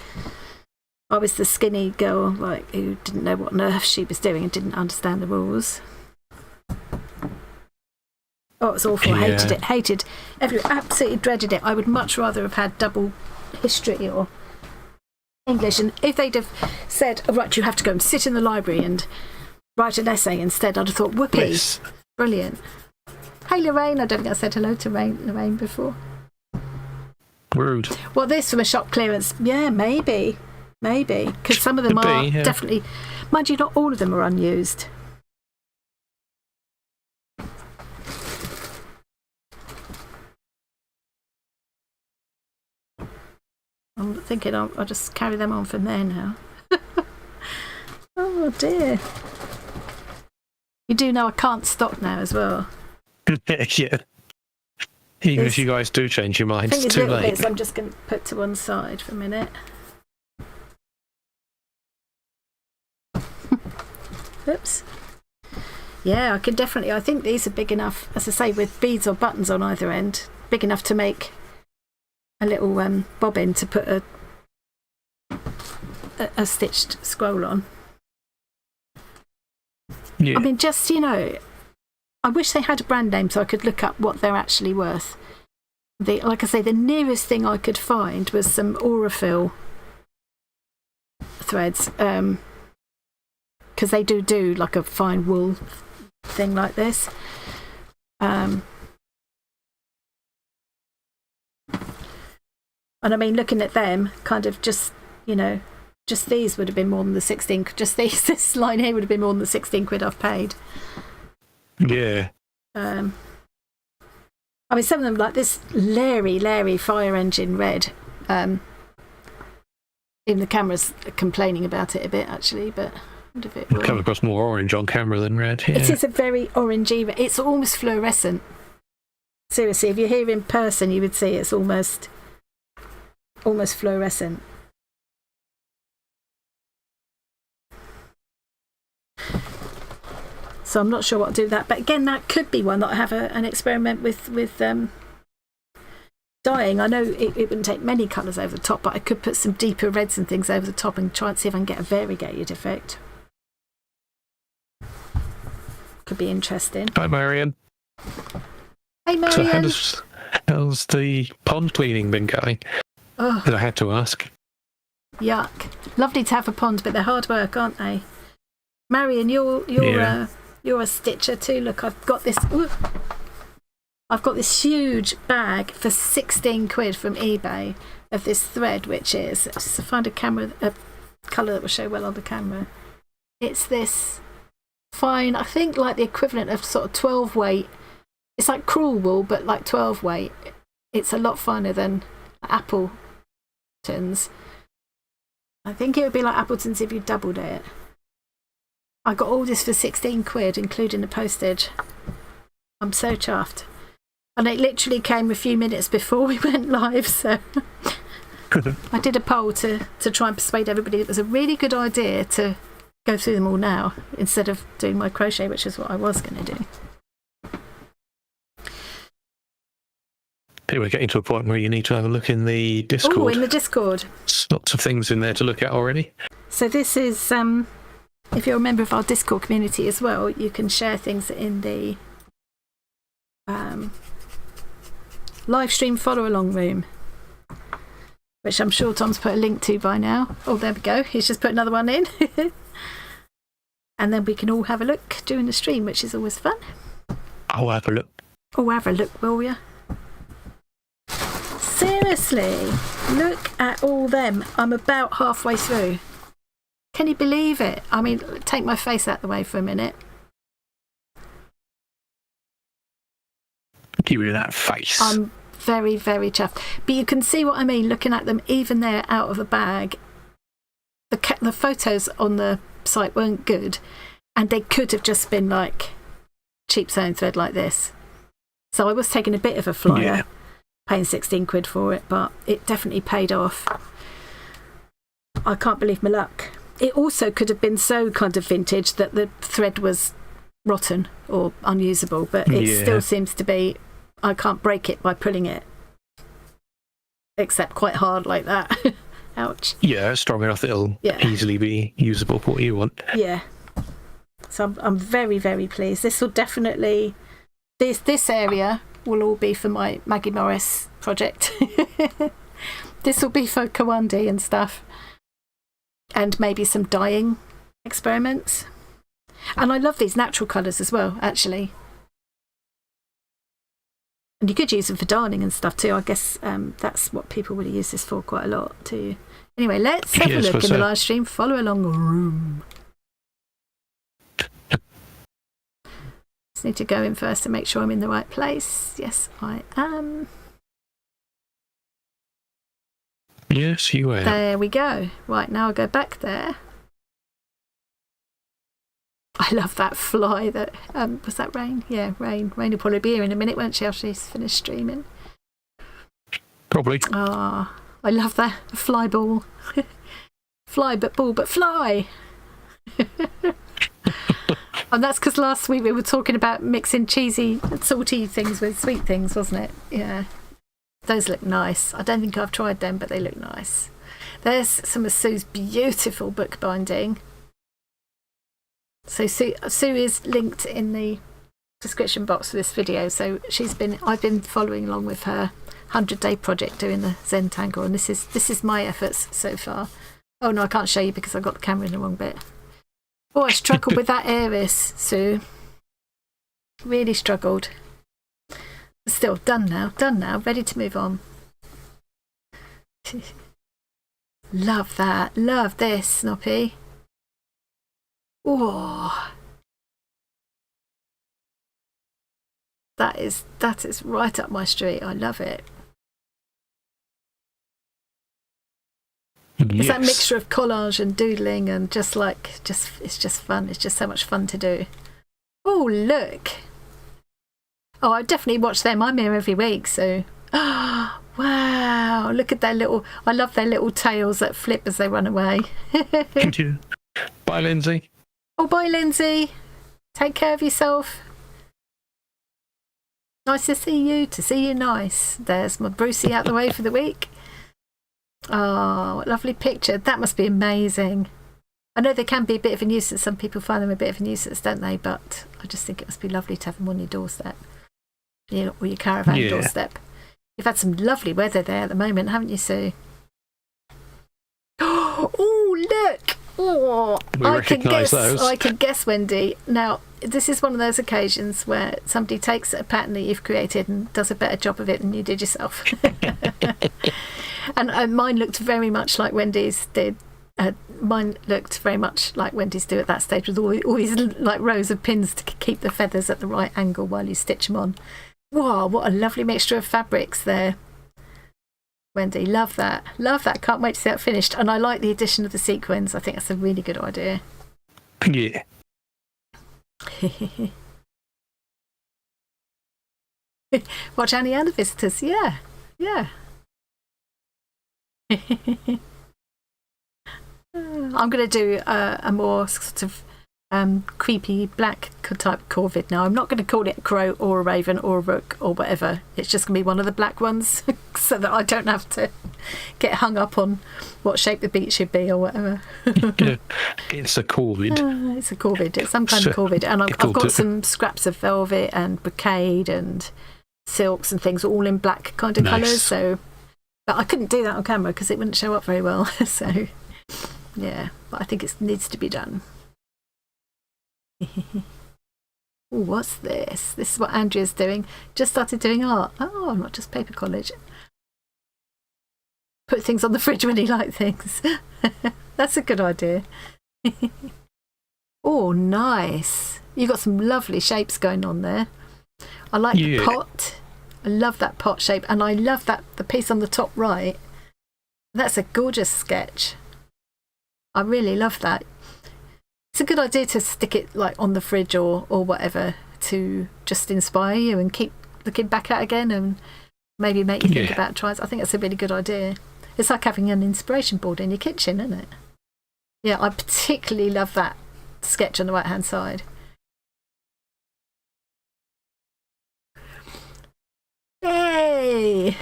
I was the skinny girl, who didn't know what on earth she was doing and didn't understand the rules. Oh, it was awful. I hated it. Absolutely dreaded it. I would much rather have had double history or English. And if they'd have said, oh, right, you have to go and sit in the library and write an essay instead, I'd have thought, whoopee. Yes. Brilliant. Hey, Lorraine. I don't think I said hello to Lorraine before. Rude. Well, this from a shop clearance. Yeah, maybe. Because some of them are definitely... Mind you, not all of them are unused. I'm thinking I'll just carry them on from there now. Oh, dear. You do know I can't stop now as well. Yeah. Even if you guys do change your minds, it's too late. Bits I'm just going to put to one side for a minute. Oops. Yeah, I think these are big enough, as I say, with beads or buttons on either end, big enough to make a little bobbin to put a stitched scroll on. Yeah. I mean, just, I wish they had a brand name so I could look up what they're actually worth. Like I say, the nearest thing I could find was some Aurifil threads, because they do like a fine wool thing like this. And I mean, looking at them, kind of just these would have been more than the 16. Just this line here would have been more than the 16 quid I've paid. Yeah. I mean, some of them, like this Larry fire engine red. Even the camera's complaining about it a bit, actually, but what if it will come across more orange on camera than red. Yeah. It is a very orangey. It's almost fluorescent. Seriously, if you're here in person, you would see it's almost fluorescent. So I'm not sure what to do with that. But again, that could be one that I have an experiment with dyeing. I know it wouldn't take many colours over the top, but I could put some deeper reds and things over the top and try and see if I can get a variegated effect. Could be interesting. Hi, Marion. Hey, Marion. So how's the pond cleaning been going? Oh, I had to ask. Yuck. Lovely to have a pond, but they're hard work, aren't they? Marion, you're a stitcher too. Look, I've got this huge bag for 16 quid from eBay of this thread, which is, just to find a colour that will show well on the camera. It's this fine. I think like the equivalent of sort of 12 weight. It's like cruel wool, but like 12 weight. It's a lot finer than Appleton's. I think it would be like Appleton's if you doubled it. I got all this for 16 quid, including the postage. I'm so chuffed. And it literally came a few minutes before we went live, so I did a poll to try and persuade everybody it was a really good idea to go through them all now instead of doing my crochet, which is what I was going to do. We're getting to a point where you need to have a look in the Discord. Oh, in the Discord. There's lots of things in there to look at already. So this is, if you're a member of our Discord community as well, you can share things in the live stream follow along room, which I'm sure Tom's put a link to by now. Oh, there we go. He's just put another one in. And then we can all have a look during the stream, which is always fun. I'll have a look. Oh, have a look, will you? Seriously, look at all them. I'm about halfway through. Can you believe it? I mean, take my face out the way for a minute. Give you that face. I'm very, very chuffed. But you can see what I mean, looking at them, even they're out of a bag. The photos on the site weren't good, and they could have just been like cheap sewing thread like this. So I was taking a bit of a flyer. Yeah. Paying 16 quid for it, but it definitely paid off. I can't believe my luck. It also could have been so kind of vintage that the thread was rotten or unusable, but it still seems to be, I can't break it by pulling it, except quite hard like that. Ouch. Yeah, strong enough that it'll easily be usable for what you want. Yeah. So I'm very, very pleased. This will definitely, this area will all be for my Maggie Morris project. This will be for Kawandi and stuff, and maybe some dyeing experiments. And I love these natural colours as well, actually. And you could use them for darning and stuff too. I guess that's what people would use this for quite a lot too. Anyway, let's have a look in the live stream. Follow along the room. Need to go in first to make sure I'm in the right place. Yes, I am. Yes, you are. There we go. Right, now I'll go back there. I love that fly that was that Rain? Yeah, Rain. Rain will probably be here in a minute, won't she, after she's finished streaming? Probably. Ah, I love that fly ball. Fly but ball but fly. And that's because last week we were talking about mixing cheesy and salty things with sweet things, wasn't it? Yeah. Those look nice. I don't think I've tried them, but they look nice. There's some of Sue's beautiful bookbinding. So Sue is linked in the description box for this video. So I've been following along with her 100-day project doing the Zentangle, and this is my efforts so far. Oh no, I can't show you because I got the camera in the wrong bit. Oh, I struggled with that Aries, Sue. Really struggled. Still, done now, ready to move on. Love that. Love this, Snoppy. Oh. That is right up my street. I love it. Yes. It's that mixture of collage and doodling and it's just fun. It's just so much fun to do. Oh, look. Oh, I definitely watch them. I'm here every week, so. Oh, wow. Look at I love their little tails that flip as they run away. Thank you. Bye, Lindsay. Oh, bye, Lindsay. Take care of yourself. Nice to see you nice. There's my Brucey out the way for the week. Oh, what a lovely picture. That must be amazing. I know they can be a bit of a nuisance. Some people find them a bit of a nuisance, don't they? But I just think it must be lovely to have them on your doorstep. Or your caravan doorstep. You've had some lovely weather there at the moment, haven't you, Sue? Oh, look! Oh, I can guess, Wendy. Now, this is one of those occasions where somebody takes a pattern that you've created and does a better job of it than you did yourself. And mine looked very much like Wendy's did. mine looked very much like Wendy's do at that stage, with all these like rows of pins to keep the feathers at the right angle while you stitch them on. Wow, what a lovely mixture of fabrics there, Wendy. Love that. Can't wait to see that finished. And I like the addition of the sequins. I think that's a really good idea. Yeah. Watch Annie and the Visitors. Yeah. I'm going to do a more sort of creepy black type corvid now. I'm not going to call it a crow or a raven or a rook or whatever. It's just going to be one of the black ones so that I don't have to get hung up on what shape the beak should be or whatever. It's a corvid. It's a corvid. It's some kind of corvid. And I've got some scraps of velvet and brocade and silks and things all in black kind of colours. So, but I couldn't do that on camera because it wouldn't show up very well. So yeah, but I think it needs to be done. Ooh, what's this? This is what Andrea's doing. Just started doing art. Oh, not just paper collage. Put things on the fridge when you like things. That's a good idea. Oh, nice. You've got some lovely shapes going on there. I like the pot. I love that pot shape, and I love the piece on the top right. That's a gorgeous sketch. I really love that. It's a good idea to stick it like on the fridge or whatever to just inspire you and keep looking back at it again and maybe make you think about tries. I think that's a really good idea. It's like having an inspiration board in your kitchen, isn't it? Yeah, I particularly love that sketch on the right hand side. Yay!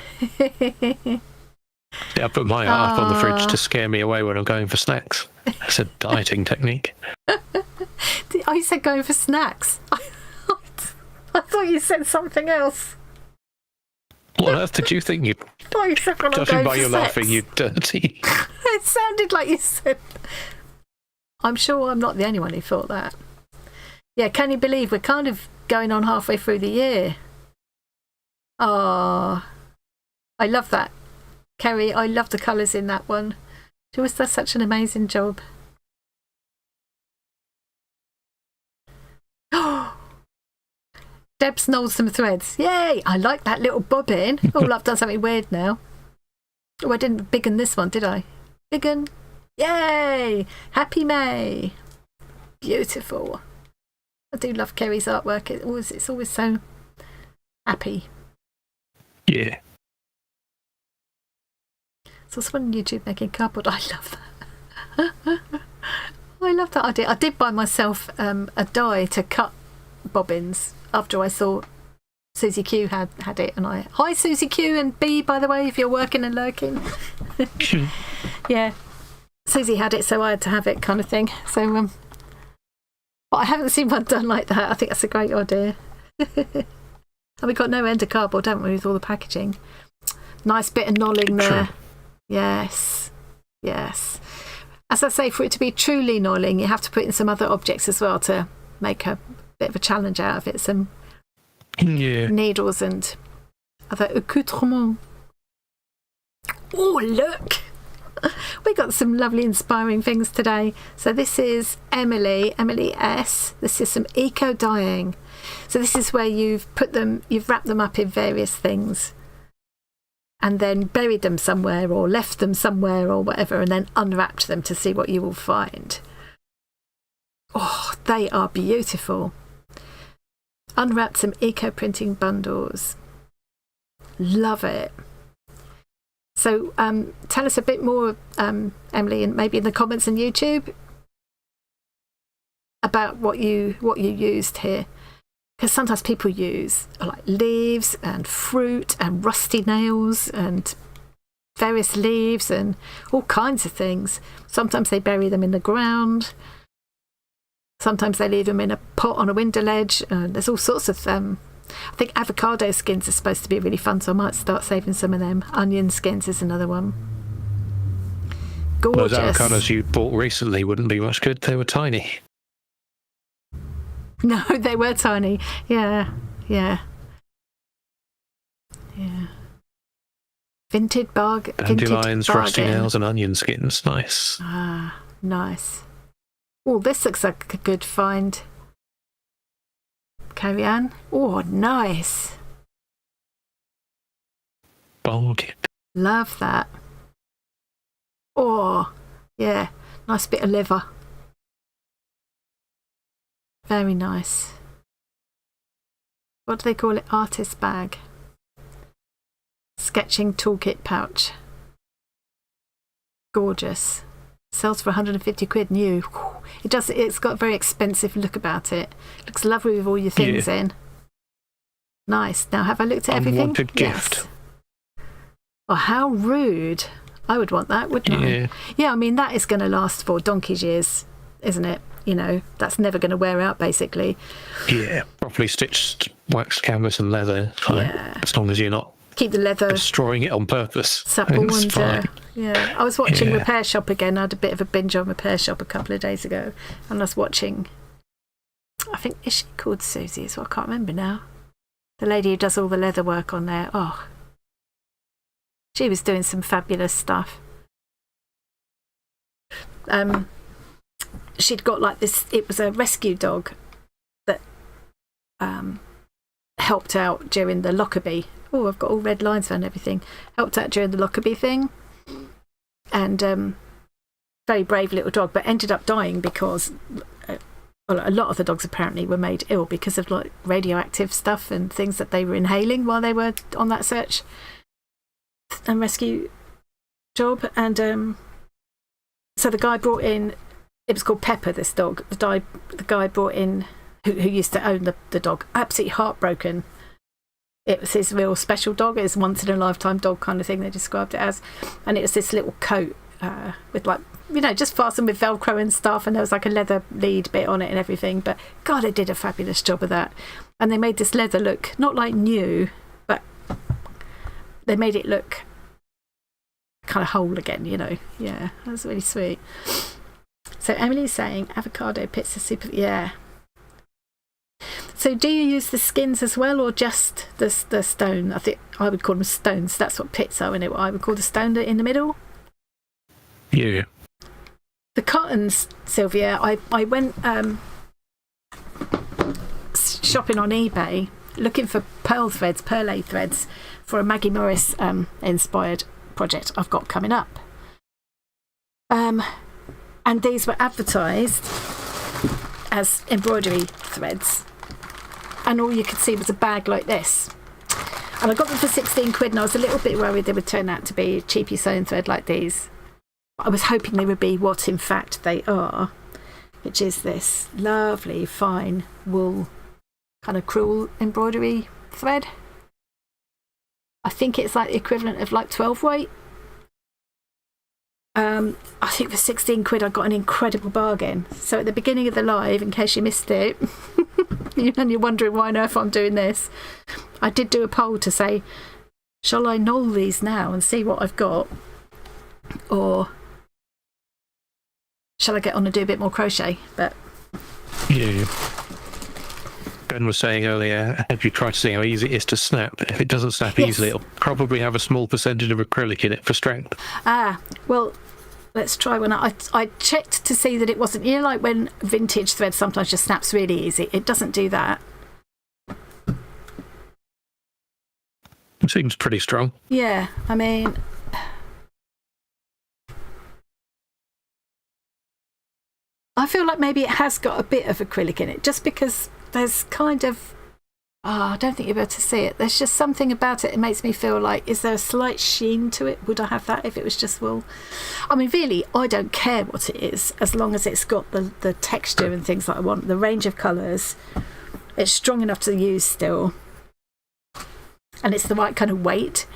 Yeah, I put my art up on the fridge to scare me away when I'm going for snacks. It's a dieting technique. Oh, you said going for snacks. I thought you said something else. What on earth did you think? You said when I'm judging going by for your sex. laughing, you dirty. It sounded like you said. I'm sure I'm not the only one who thought that. Yeah, can you believe we're kind of going on halfway through the year? Oh, I love that. Kerry, I love the colours in that one. She always does such an amazing job. Deb snolls some threads. Yay! I like that little bobbin. Oh, I've done something weird now. Oh, I didn't biggen this one, did I? Biggen. Yay! Happy May. Beautiful. I do love Kerry's artwork. It's always so happy. Yeah. So someone on YouTube making cardboard. I love that. I love that idea. I did buy myself a die to cut bobbins after I saw Susie Q had it, and hi Susie Q and B, by the way, if you're working and lurking. Yeah, Susie had it, so I had to have it, kind of thing. So but I haven't seen one done like that. I think that's a great idea. And we got no end of cardboard, haven't we, with all the packaging? Nice bit of knolling there. True. Yes. As I say, for it to be truly knolling, you have to put in some other objects as well to make a bit of a challenge out of it. Some needles and other accoutrements. Oh, look! We got some lovely inspiring things today. So this is Emily S. This is some eco dyeing. So this is where you've wrapped them up in various things and then buried them somewhere or left them somewhere or whatever, and then unwrapped them to see what you will find. Oh, they are beautiful. Unwrapped some eco printing bundles. Love it. So tell us a bit more, Emily, and maybe in the comments on YouTube about what you used here. Because sometimes people use like leaves and fruit and rusty nails and various leaves and all kinds of things. Sometimes they bury them in the ground. Sometimes they leave them in a pot on a window ledge. There's all sorts of I think avocado skins are supposed to be really fun, so I might start saving some of them. Onion skins is another one. Gorgeous. Those avocados you bought recently wouldn't be much good. They were tiny. No, they were tiny. Yeah. Vintage bargain. Dandelions, rusty nails, and onion skins. Nice. nice. Oh, this looks like a good find. Carry on. Oh, nice. Bargain. Love that. Oh, yeah. Nice bit of liver. Very nice. What do they call it? Artist bag. Sketching toolkit pouch. Gorgeous. Sells for 150 quid new. It does. It's got a very expensive look about it. Looks lovely with all your things in. Nice. Now, have I looked at everything? Unwanted gift. Oh, how rude. I would want that, wouldn't I? Yeah, I mean, that is going to last for donkey's years, isn't it? You know, that's never going to wear out, basically. Yeah, properly stitched wax canvas and leather. Fine. Yeah. As long as you're not keep the leather destroying it on purpose. Supple and yeah. I was watching Repair Shop again. I had a bit of a binge on Repair Shop a couple of days ago, and I was watching. I think is she called Susie as well? I can't remember now. The lady who does all the leather work on there. Oh, she was doing some fabulous stuff. She'd got like this. It was a rescue dog that helped out during the Lockerbie. Oh, I've got all red lines and everything. Helped out during the Lockerbie thing, and very brave little dog, but ended up dying because a lot of the dogs apparently were made ill because of like radioactive stuff and things that they were inhaling while they were on that search and rescue job. And so the guy brought in. It was called Pepper. This dog. The guy brought in who used to own the dog. Absolutely heartbroken. It was his real special dog. It was once in a lifetime dog kind of thing they described it as. And it was this little coat with like, you know, just fastened with Velcro and stuff. And there was like a leather lead bit on it and everything. But God, they did a fabulous job of that. And they made this leather look not like new, but they made it look kind of whole again, you know. Yeah, that was really sweet. So Emily's saying avocado pits are super. Yeah. So do you use the skins as well, or just the stone? I think I would call them stones. That's what pits are, isn't it? What I would call the stone in the middle. Yeah. The cottons, Sylvia. I went shopping on eBay looking for pearl-laid threads for a Maggie Morris inspired project I've got coming up. And these were advertised as embroidery threads. And all you could see was a bag like this. And I got them for 16 quid, and I was a little bit worried they would turn out to be cheapy sewn thread like these. I was hoping they would be what in fact they are, which is this lovely, fine wool kind of crewel embroidery thread. I think it's like the equivalent of like 12 weight. I think for 16 quid I got an incredible bargain. So at the beginning of the live, in case you missed it, and you're wondering why on earth I'm doing this, I did do a poll to say, shall I knoll these now and see what I've got, or shall I get on and do a bit more crochet? But yeah. Ben was saying earlier, have you tried to see how easy it is to snap? If it doesn't snap easily, it'll probably have a small percentage of acrylic in it for strength. Well, let's try one. I checked to see that it wasn't, you know, like when vintage thread sometimes just snaps really easy. It doesn't do that. It seems pretty strong. Yeah, I mean, I feel like maybe it has got a bit of acrylic in it, just because there's kind of, I don't think you're able to see it. There's just something about it. It makes me feel like, is there a slight sheen to it? Would I have that if it was just wool? I mean, really, I don't care what it is, as long as it's got the texture and things that I want, the range of colours. It's strong enough to use still. And it's the right kind of weight.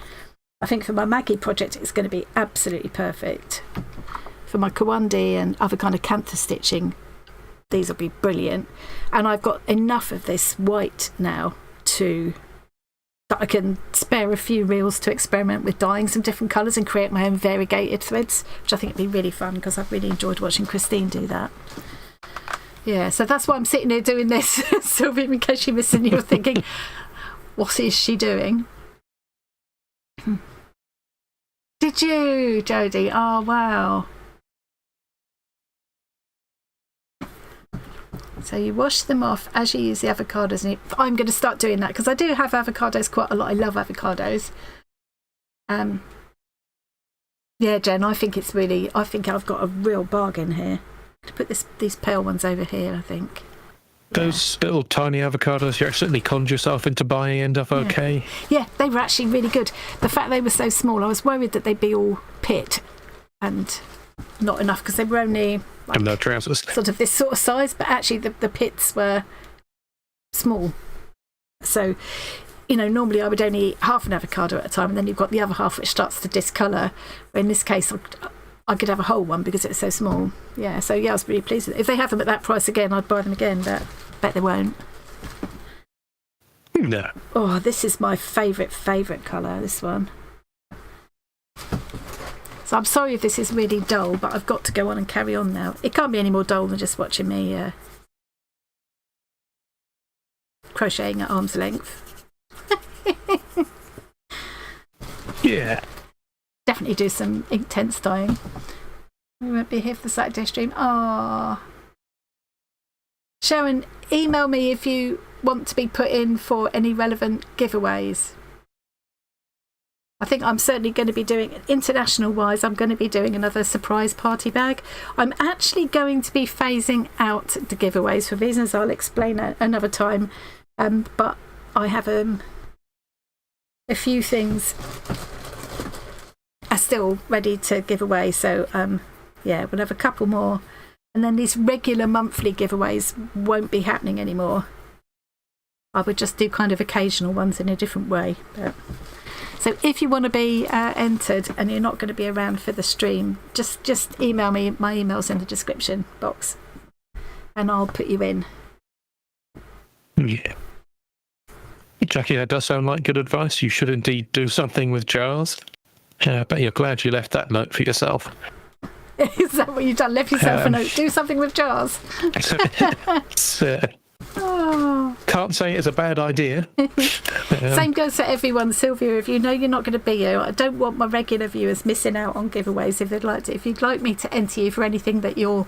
I think for my Maggie project, it's going to be absolutely perfect. For my Kawandi and other kind of cantha stitching, these will be brilliant. And I've got enough of this white now that I can spare a few reels to experiment with dyeing some different colours and create my own variegated threads, which I think would be really fun, because I've really enjoyed watching Christine do that. Yeah, so that's why I'm sitting here doing this, Sylvia, in case you're missing, you're thinking, what is she doing? Did you, Jodie? Oh, wow. So you wash them off as you use the avocados. And I'm going to start doing that because I do have avocados quite a lot. I love avocados. Yeah, Jen, I think I've got a real bargain here. To put these pale ones over here, I think. Those little tiny avocados you actually conned yourself into buying end up okay? Yeah, they were actually really good. The fact they were so small, I was worried that they'd be all pit and not enough because they were only like, and no trousers. Sort of this sort of size, but actually the pits were small. So, normally I would only eat half an avocado at a time, and then you've got the other half which starts to discolour. In this case, I could have a whole one because it's so small. Yeah, so I was really pleased with it. If they have them at that price again, I'd buy them again, but I bet they won't. No. Oh, this is my favourite colour, this one. So I'm sorry if this is really dull, but I've got to go on and carry on now. It can't be any more dull than just watching me crocheting at arm's length. Yeah. Definitely do some intense dyeing. We won't be here for the Saturday stream. Ah, Sharon, email me if you want to be put in for any relevant giveaways. I think I'm certainly going to be doing, international wise, I'm going to be doing another surprise party bag. I'm actually going to be phasing out the giveaways for reasons I'll explain another time. But I have a few things are still ready to give away. So, we'll have a couple more. And then these regular monthly giveaways won't be happening anymore. I would just do kind of occasional ones in a different way. But so if you want to be entered and you're not going to be around for the stream, just email me. My email's in the description box and I'll put you in. Yeah. Jackie, that does sound like good advice. You should indeed do something with jars. But you're glad you left that note for yourself. Is that what you've done? Left yourself a note? Do something with jars? Can't say it's a bad idea. Same goes for everyone. Sylvia, if you know you're not going to be here, I don't want my regular viewers missing out on giveaways if they'd like to. If you'd like me to enter you for anything that you're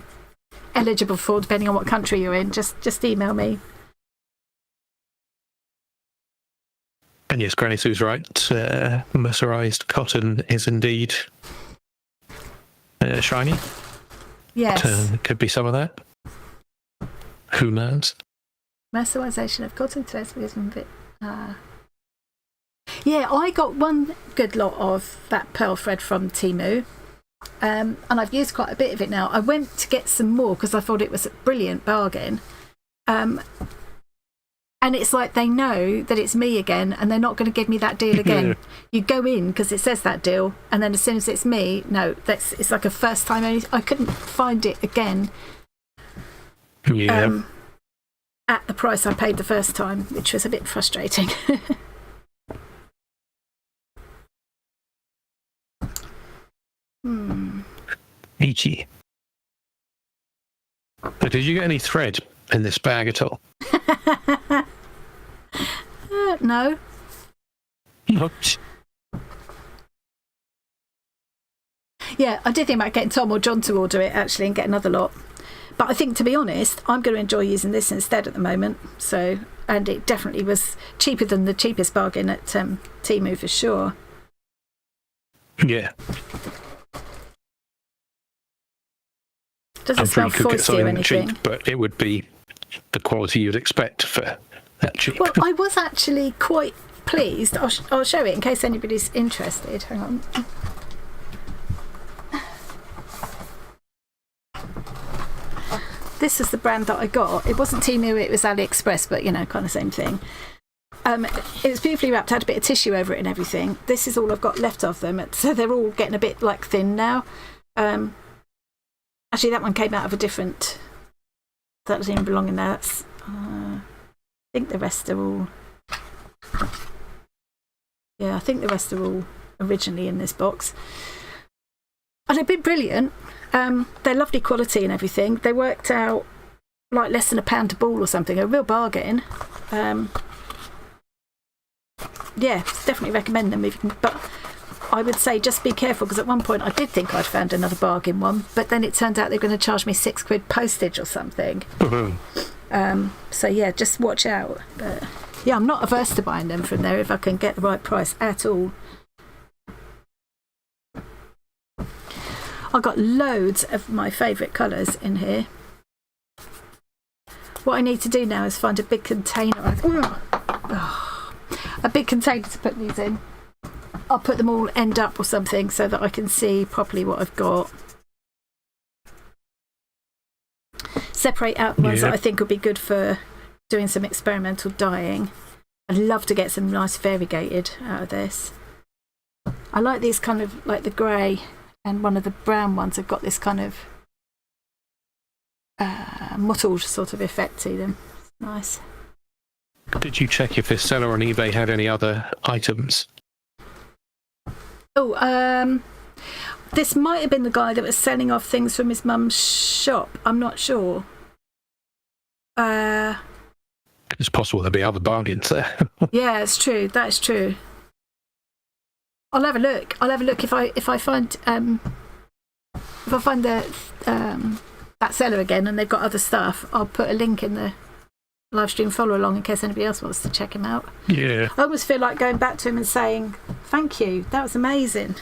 eligible for, depending on what country you're in, just email me. And yes, Granny Sue's right. Mercerized cotton is indeed shiny. Yes. Could be some of that. Who knows? Mercerization of cotton threads with a bit. Yeah, I got one good lot of that pearl thread from Temu. And I've used quite a bit of it now. I went to get some more because I thought it was a brilliant bargain. And it's like they know that it's me again and they're not going to give me that deal again. You go in because it says that deal, and then as soon as it's me, no, it's like a first time only. I couldn't find it again at the price I paid the first time, which was a bit frustrating. Peachy. But did you get any thread in this bag at all? No. Yeah, I did think about getting Tom or John to order it actually and get another lot. But I think, to be honest, I'm going to enjoy using this instead at the moment. So, and it definitely was cheaper than the cheapest bargain at Temu for sure. Yeah. Doesn't smell foisty or anything. Cheap, but it would be the quality you'd expect for that cheap. Well, I was actually quite pleased. I'll show it in case anybody's interested. Hang on. This is the brand that I got. It wasn't Temu, it was AliExpress, but kind of same thing. It was beautifully wrapped, had a bit of tissue over it and everything. This is all I've got left of them, so they're all getting a bit thin now. Actually, that one came out of a different. That doesn't even belong in there. That's. I think the rest are all. Yeah, I think the rest are all originally in this box. And they've been brilliant. They're lovely quality and everything. They worked out like less than £1 a ball or something. A real bargain. Yeah, definitely recommend them if you can. But I would say just be careful, because at one point I did think I'd found another bargain one, but then it turned out they're going to charge me £6 postage or something. So yeah, just watch out. But yeah, I'm not averse to buying them from there if I can get the right price at all. I've got loads of my favourite colours in here. What I need to do now is find a big container. A big container to put these in. I'll put them all end up or something so that I can see properly what I've got. Separate out the ones that I think would be good for doing some experimental dyeing. I'd love to get some nice variegated out of this. I like these kind of like the grey, and one of the brown ones have got this kind of mottled sort of effect to them. It's nice. Did you check if this seller on eBay had any other items? Oh, this might have been the guy that was selling off things from his mum's shop. I'm not sure. It's possible there'll be other bargains there. Yeah, it's true. That's true. I'll have a look. If I find the that seller again and they've got other stuff, I'll put a link in the live stream follow along in case anybody else wants to check him out. Yeah. I almost feel like going back to him and saying thank you. That was amazing.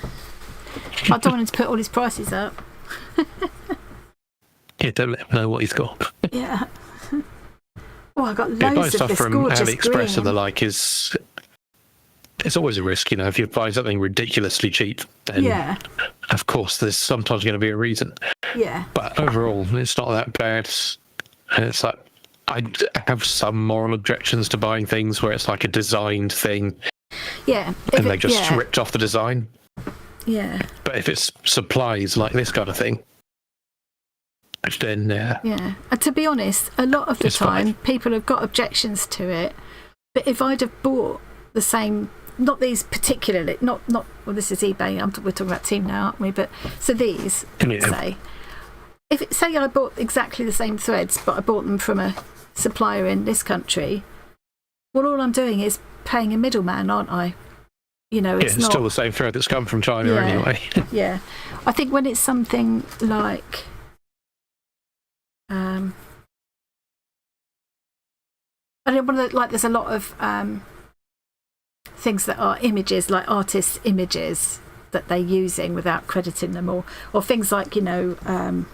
I don't want him to put all his prices up. Yeah, don't let him know what he's got. Yeah. Oh, I got loads buying of stuff this from gorgeous AliExpress green. and the like is it's always a risk, you know. If you buy something ridiculously cheap, then of course there's sometimes going to be a reason. Yeah. But overall, it's not that bad. And it's like I have some moral objections to buying things where it's like a designed thing. Yeah. And they just ripped off the design. Yeah. But if it's supplies like this kind of thing, then yeah. And to be honest, a lot of the time fine. people have got objections to it. But if I'd have bought the same, not these particularly, not well, this is eBay. We're talking about Team now, aren't we? But so these, say, say I bought exactly the same threads, but I bought them from a supplier in this country. Well, all I'm doing is paying a middleman, aren't I? You know, it's not still the same thread that's come from China anyway. Yeah, I think when it's something like, I don't want to, like, there's a lot of things that are images, like artists' images that they're using without crediting them, or things like, you know,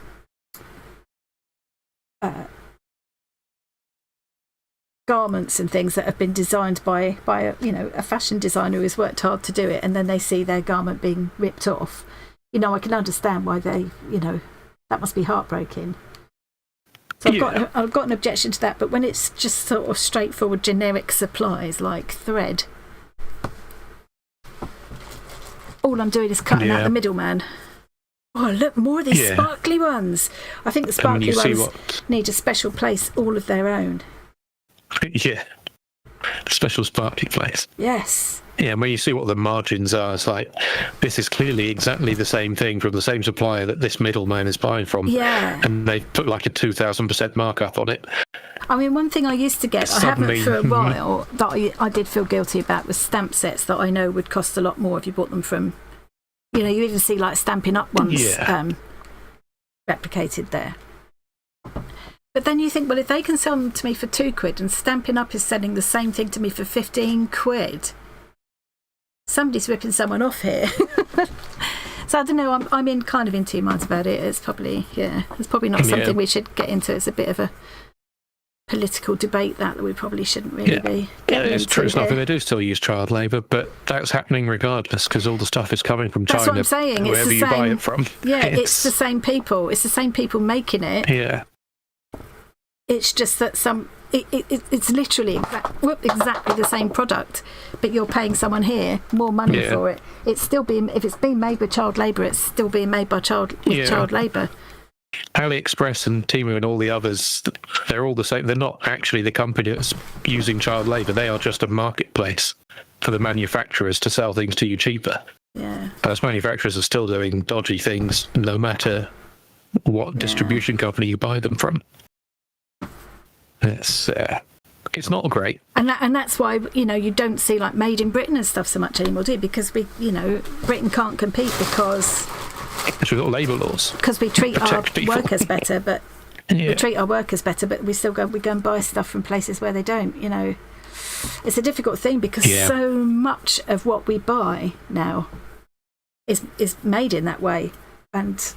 garments and things that have been designed by you know, a fashion designer who has worked hard to do it, and then they see their garment being ripped off. You know, I can understand why they, you know, that must be heartbreaking. So I've got an objection to that. But when it's just sort of straightforward generic supplies like thread, all I'm doing is cutting out the middleman. Oh, look, more of these sparkly ones. I think the sparkly ones need a special place all of their own. Yeah. Special sparkly place. Yes. Yeah, when you see what the margins are, it's like, this is clearly exactly the same thing from the same supplier that this middleman is buying from. Yeah. And they put like a 2,000% markup on it. I mean, one thing I used to get, I haven't for a while, that I did feel guilty about, was stamp sets that I know would cost a lot more if you bought them from, you know, you even see like Stampin' Up ones replicated there. But then you think, well, if they can sell them to me for £2 and Stampin' Up is selling the same thing to me for £15, somebody's ripping someone off here. So I don't know, I'm in kind of in two minds about it. It's probably, it's probably not something we should get into. It's a bit of a political debate that we probably shouldn't really be getting into. It's true enough, they do still use child labour, but that's happening regardless because all the stuff is coming from China. That's what I'm saying. Wherever you buy it from. Yeah, it's the same people. It's the same people making it. Yeah. It's just that it's literally exactly the same product, but you're paying someone here more money for it. It's still being, if it's being made with child labour, it's still being made by child labour. AliExpress and Temu and all the others, they're all the same. They're not actually the company that's using child labour. They are just a marketplace for the manufacturers to sell things to you cheaper. Yeah. Those manufacturers are still doing dodgy things no matter what distribution company you buy them from. It's not great, and that's why, you know, you don't see like Made in Britain and stuff so much anymore, do you? Because Britain can't compete because we've got labour laws. Because we treat our workers better, but We treat our workers better, but we go and buy stuff from places where they don't. You know, it's a difficult thing because so much of what we buy now is made in that way, and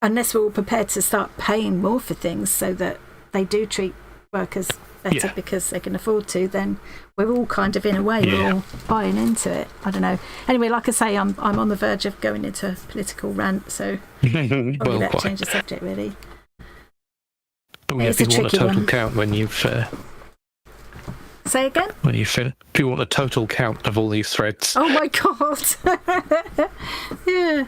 unless we're all prepared to start paying more for things so that they do treat workers better because they can afford to, then we're all kind of, in a way, we're all buying into it. I don't know. Anyway, like I say, I'm on the verge of going into a political rant, so probably better change the subject, really. If you want a total count when you've... Say again? When you finish, if you want a total count of all these threads. Oh my god! Yeah.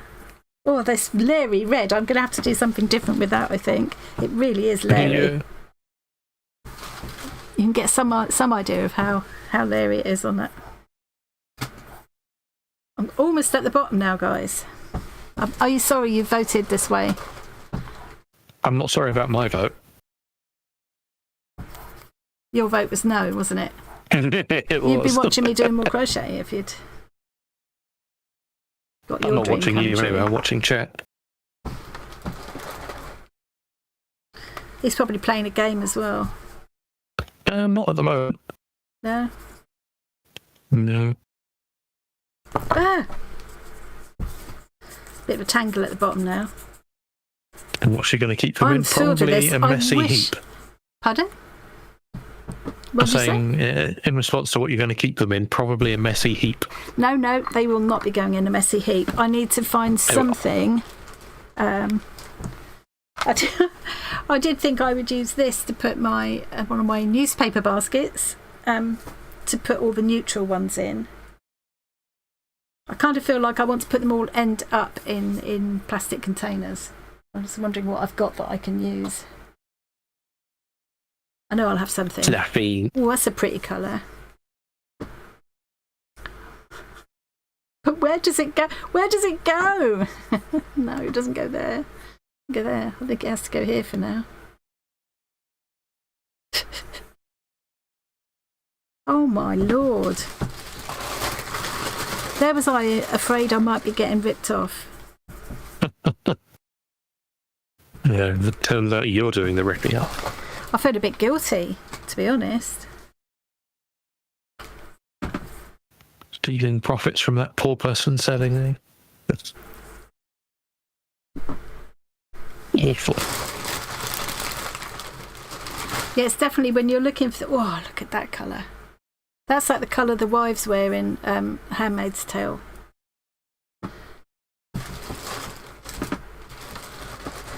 Oh, this leery red. I'm going to have to do something different with that, I think. It really is leery. You can get some idea of how leery it is on that. I'm almost at the bottom now, guys. Are you sorry you voted this way? I'm not sorry about my vote. Your vote was no, wasn't it? It was. You'd be watching me doing more crochet if you'd got your I'm not dream watching come you true. anyway, I'm watching chat. He's probably playing a game as well. Not at the moment. No? No. Ah! Bit of a tangle at the bottom now. And what's she going to keep them I'm in? thrilled with Probably this. a messy heap. Pardon? I'm What did you say? saying, in response to what you're going to keep them in, probably a messy heap. No, they will not be going in a messy heap. I need to find something. I did think I would use this to put my one of my newspaper baskets to put all the neutral ones in. I kind of feel like I want to put them all end up in plastic containers. I'm just wondering what I've got that I can use. I know I'll have something. Fluffy. Oh, that's a pretty colour. But where does it go? Where does it go? No, it doesn't go there. Go there. I think it has to go here for now. Oh my lord. There was I afraid I might be getting ripped off. Yeah, it turns out you're doing the ripping up. I felt a bit guilty, to be honest. Stealing profits from that poor person selling it. Awful. Yeah, it's definitely when you're looking for... Oh, look at that colour. That's like the colour the wives wear in Handmaid's Tale.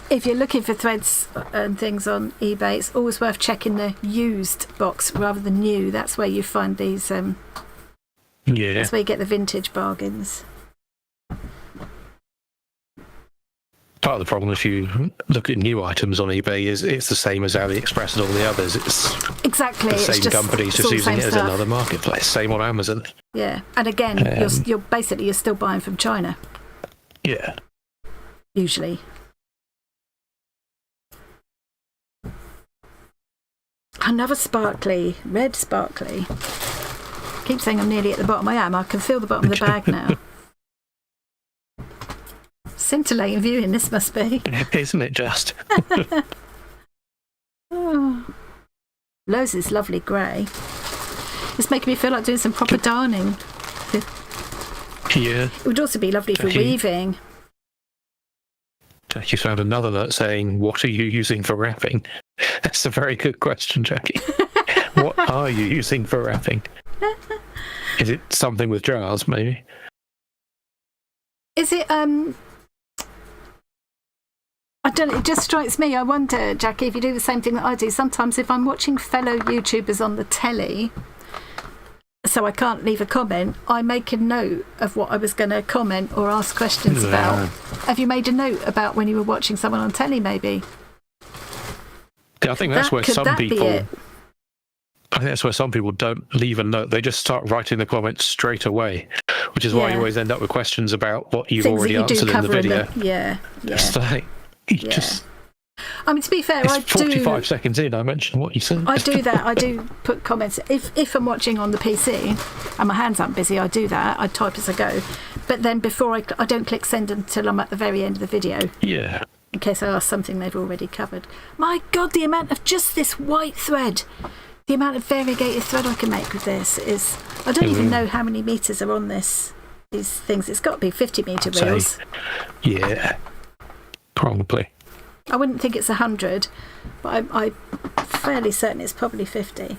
If you're looking for threads and things on eBay, it's always worth checking the used box rather than new. That's where you find these... Yeah. That's where you get the vintage bargains. Part of the problem, if you look at new items on eBay, is it's the same as AliExpress and all the others. It's exactly the it's same just, companies it's just all the using same it as stuff. another marketplace. Same on Amazon. Yeah, and again, you're basically you're still buying from China. Yeah. Usually. Another sparkly, red sparkly. I keep saying I'm nearly at the bottom. I am. I can feel the bottom of the bag now. Scintillating viewing this must be. Isn't it just? Oh. Loads of this lovely grey. It's making me feel like doing some proper darning. Yeah. It would also be lovely for weaving. Jackie found another note saying, "What are you using for wrapping?" That's a very good question, Jackie. What are you using for wrapping? Is it something with jars, maybe? Is it I don't know, it just strikes me, I wonder, Jackie, if you do the same thing that I do. Sometimes if I'm watching fellow YouTubers on the telly, so I can't leave a comment, I make a note of what I was going to comment or ask questions about. Have you made a note about when you were watching someone on telly, maybe? Yeah, I think that's where some people... It? I think that's where some people don't leave a note. They just start writing the comments straight away, which is why you always end up with questions about what you've Things already that you answered in the video. Yeah. It's like, just... I mean, to be fair, it's 45 seconds in, I mentioned what you said. I do that. I do put comments. If I'm watching on the PC and my hands aren't busy, I do that. I type as I go. But then before I don't click send until I'm at the very end of the video. Yeah. in case I ask something they've already covered. My God, the amount of just this white thread, the amount of variegated thread I can make with this is... I don't even know how many metres are on these things. It's got to be 50 metre reels. Yeah, probably. I wouldn't think it's 100, but I'm fairly certain it's probably 50.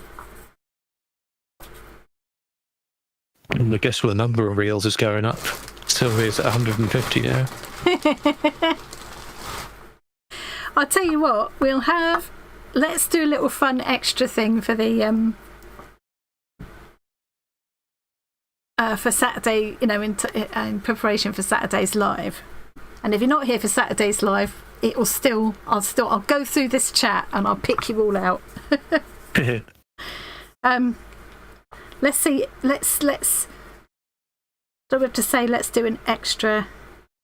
And I guess the number of reels is going up. Sylvia's at 150 now. I'll tell you what, let's do a little fun extra thing for the for Saturday, in preparation for Saturday's live. And if you're not here for Saturday's live, I'll go through this chat and I'll pick you all out. Let's see. Let's. Do we have to say let's do an extra?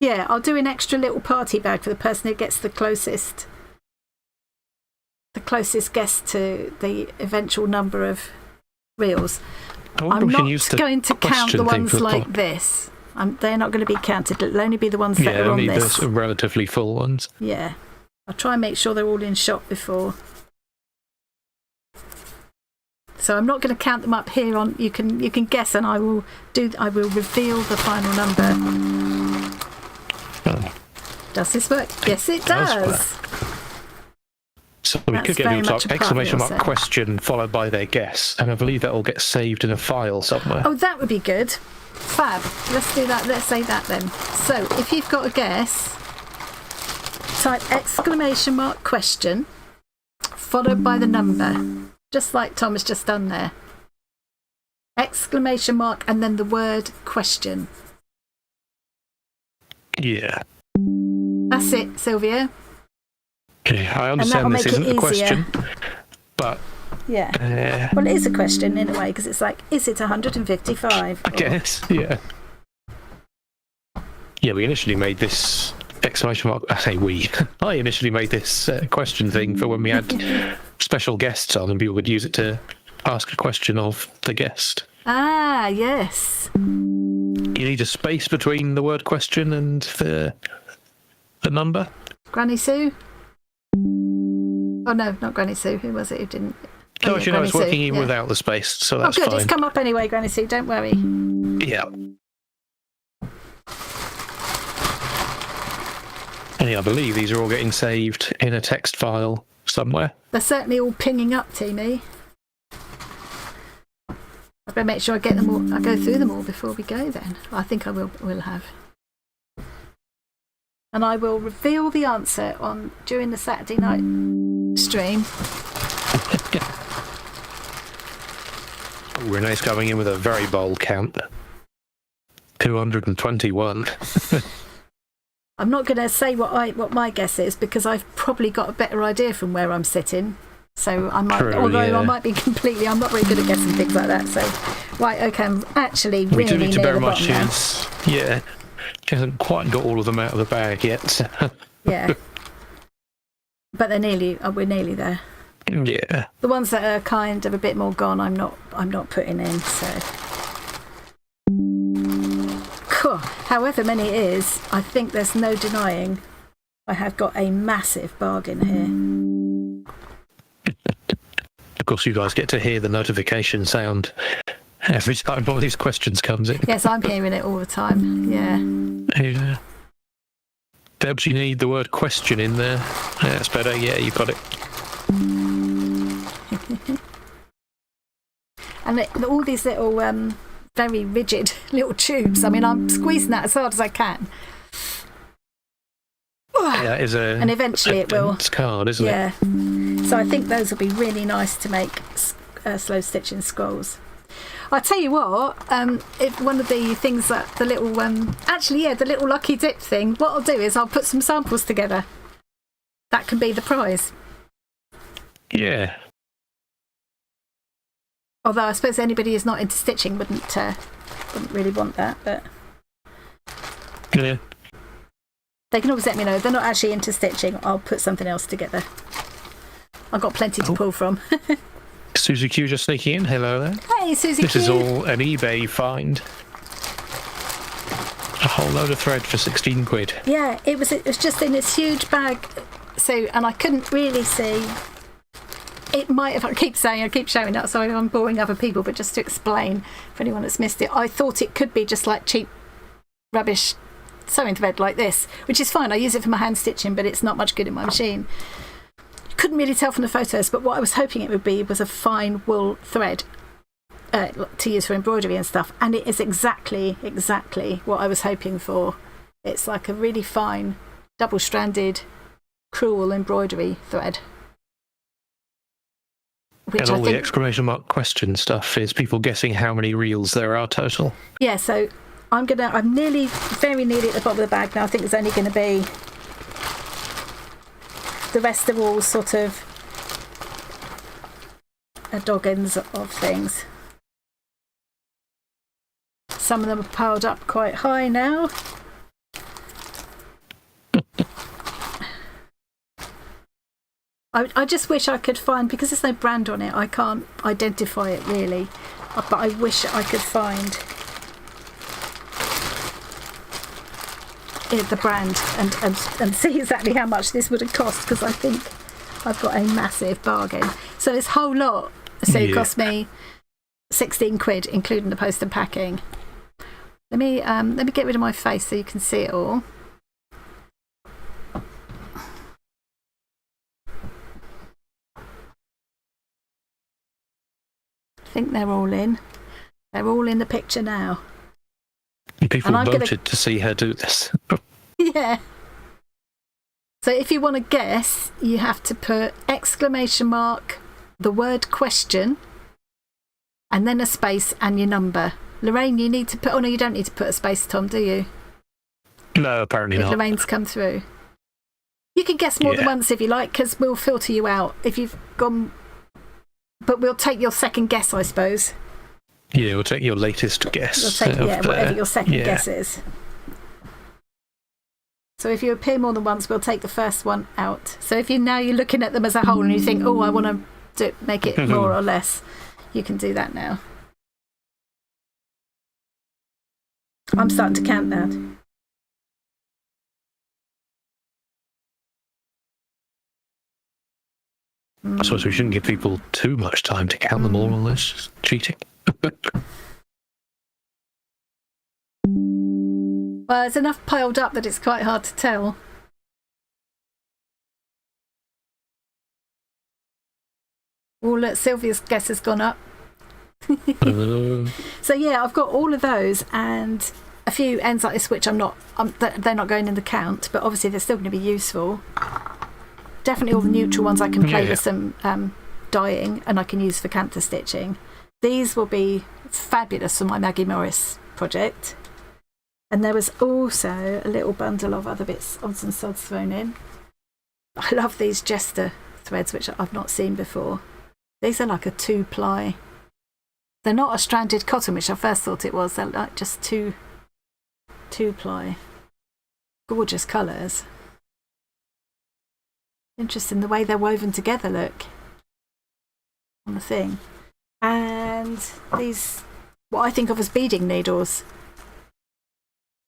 Yeah, I'll do an extra little party bag for the person who gets the closest guess to the eventual number of reels. I'm not going to count the ones like this. They're not going to be counted. It'll only be the ones that are on this. The relatively full ones. Yeah, I'll try and make sure they're all in shot before. So I'm not going to count them up here. You can guess, and I will reveal the final number. Oh. Does this work? Yes, it does. So we could get a exclamation mark question followed by their guess, and I believe that will get saved in a file somewhere. Oh, that would be good. Fab. Let's do that. Let's say that then. So if you've got a guess, type exclamation mark question followed by the number, just like Tom has just done there. Exclamation mark and then the word question. Yeah. That's it, Sylvia. Okay, I understand this isn't a question, but... Yeah. Well, it is a question in a way, because it's like, is it 155? I guess, yeah. Yeah, we initially made this exclamation mark... I say we. I initially made this question thing for when we had special guests on and people would use it to ask a question of the guest. Ah, yes. You need a space between the word question and the number. Granny Sue? Oh, no, not Granny Sue. Who was it who didn't? Oh, actually, no, it's working even without the space, so that's fine. Oh, good. It's come up anyway, Granny Sue. Don't worry. Yeah. And yeah, I believe these are all getting saved in a text file somewhere. They're certainly all pinging up to me. I better make sure I get them all. I go through them all before we go. Then I think I will have, and I will reveal the answer during the Saturday night stream. Renee's coming in with a very bold count. 221. I'm not going to say what my guess is because I've probably got a better idea from where I'm sitting. So I might, I might be completely. I'm not very good at guessing things like that. So, right, okay, I'm actually really we do need to near bear the in mind bottom now. she hasn't quite got all of them out of the bag yet. Yeah, but we're nearly there. Yeah. The ones that are kind of a bit more gone, I'm not putting in. So, cool. However many it is, I think there's no denying I have got a massive bargain here. Of course, you guys get to hear the notification sound every time one of these questions comes in. Yes, I'm hearing it all the time. Yeah. Debs, you need the word question in there. That's better. Yeah, you got it. And all these little, very rigid little tubes. I mean, I'm squeezing that as hard as I can. Yeah, and eventually it will. It's card, isn't it? Yeah. So I think those will be really nice to make slow stitching scrolls. I'll tell you what, if one of the things that the little, the little lucky dip thing, what I'll do is I'll put some samples together. That can be the prize. Yeah. Although I suppose anybody who's not into stitching wouldn't really want that, but... Yeah. They can always let me know. If they're not actually into stitching, I'll put something else together. I've got plenty to pull from. Susie Q just sneaking in. Hello there. Hey, Susie Q. This is all an eBay find. A whole load of thread for 16 quid. Yeah, it was just in this huge bag. So, and I couldn't really see. It might have, I keep showing that, sorry I'm boring other people, but just to explain for anyone that's missed it, I thought it could be just like cheap rubbish sewing thread like this, which is fine. I use it for my hand stitching, but it's not much good in my machine. Couldn't really tell from the photos, but what I was hoping it would be was a fine wool thread to use for embroidery and stuff, and it is exactly what I was hoping for. It's like a really fine double-stranded crewel embroidery thread. And all the exclamation mark question stuff is people guessing how many reels there are total. Yeah, so I'm very nearly at the bottom of the bag now. I think there's only going to be, the rest are all sort of doggins of things. Some of them are piled up quite high now. I just wish I could find, because there's no brand on it, I can't identify it really, but I wish I could find the brand and see exactly how much this would have cost, because I think I've got a massive bargain. So this whole lot cost me 16 quid, including the post and packing. Let me get rid of my face so you can see it all. I think they're all in. They're all in the picture now. People voted to see her do this. Yeah. So if you want to guess, you have to put exclamation mark, the word question, and then a space and your number. Lorraine, you need to put... Oh, no, you don't need to put a space, Tom, do you? No, apparently not. Lorraine's come through. You can guess more than once if you like, because we'll filter you out if you've gone... But we'll take your second guess, I suppose. Yeah, we'll take your latest guess. We'll take, whatever your second guess is. So if you appear more than once, we'll take the first one out. So if you're looking at them as a whole and you think, oh, I want to make it more or less, you can do that now. I'm starting to count that. I suppose we shouldn't give people too much time to count them all, unless it's cheating. Well, there's enough piled up that it's quite hard to tell. Oh, look, Sylvia's guess has gone up. So yeah, I've got all of those and a few ends like this, which they're not going in the count, but obviously they're still going to be useful. Definitely all the neutral ones I can play with some dyeing and I can use for canter stitching. These will be fabulous for my Maggie Morris project. And there was also a little bundle of other bits, odds and sods thrown in. I love these Jester threads, which I've not seen before. These are like a 2-ply. They're not a stranded cotton, which I first thought it was. They're like just 2-ply. Gorgeous colours. Interesting the way they're woven together, look, on the thing. And these, what I think of as beading needles.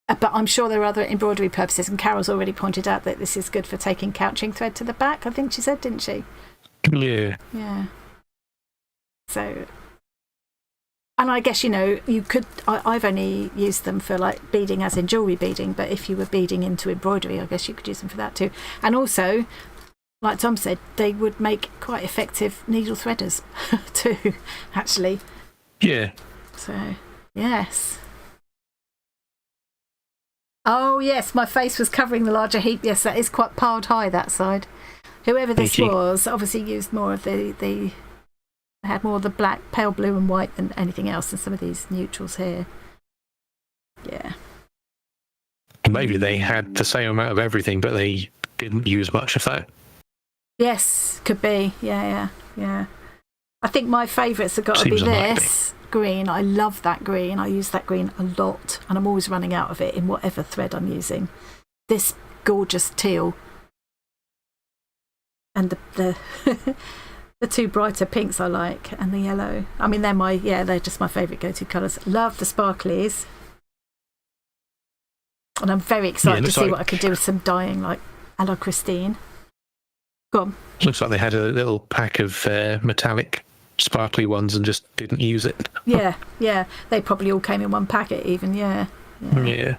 But I'm sure there are other embroidery purposes, and Carol's already pointed out that this is good for taking couching thread to the back, I think she said, didn't she? Yeah. Yeah. So, and I guess, you could, I've only used them for like beading as in jewellery beading, but if you were beading into embroidery, I guess you could use them for that too. And also, like Tom said, they would make quite effective needle threaders too, actually. Yeah. So, yes. Oh, yes, my face was covering the larger heap. Yes, that is quite piled high, that side. Whoever this was obviously used more of the had more of the black, pale blue and white than anything else, and some of these neutrals here. Yeah. Maybe they had the same amount of everything, but they didn't use much of that. Yes, could be. Yeah. I think my favourites have got to be this green. I love that green. I use that green a lot, and I'm always running out of it in whatever thread I'm using. This gorgeous teal. And the the two brighter pinks I like, and the yellow. I mean, they're just my favourite go-to colours. Love the sparklies. And I'm very excited to see like, what I can do with some dyeing, like a la Christine. Go on. Looks like they had a little pack of metallic sparkly ones and just didn't use it. Yeah. They probably all came in one packet even, yeah. I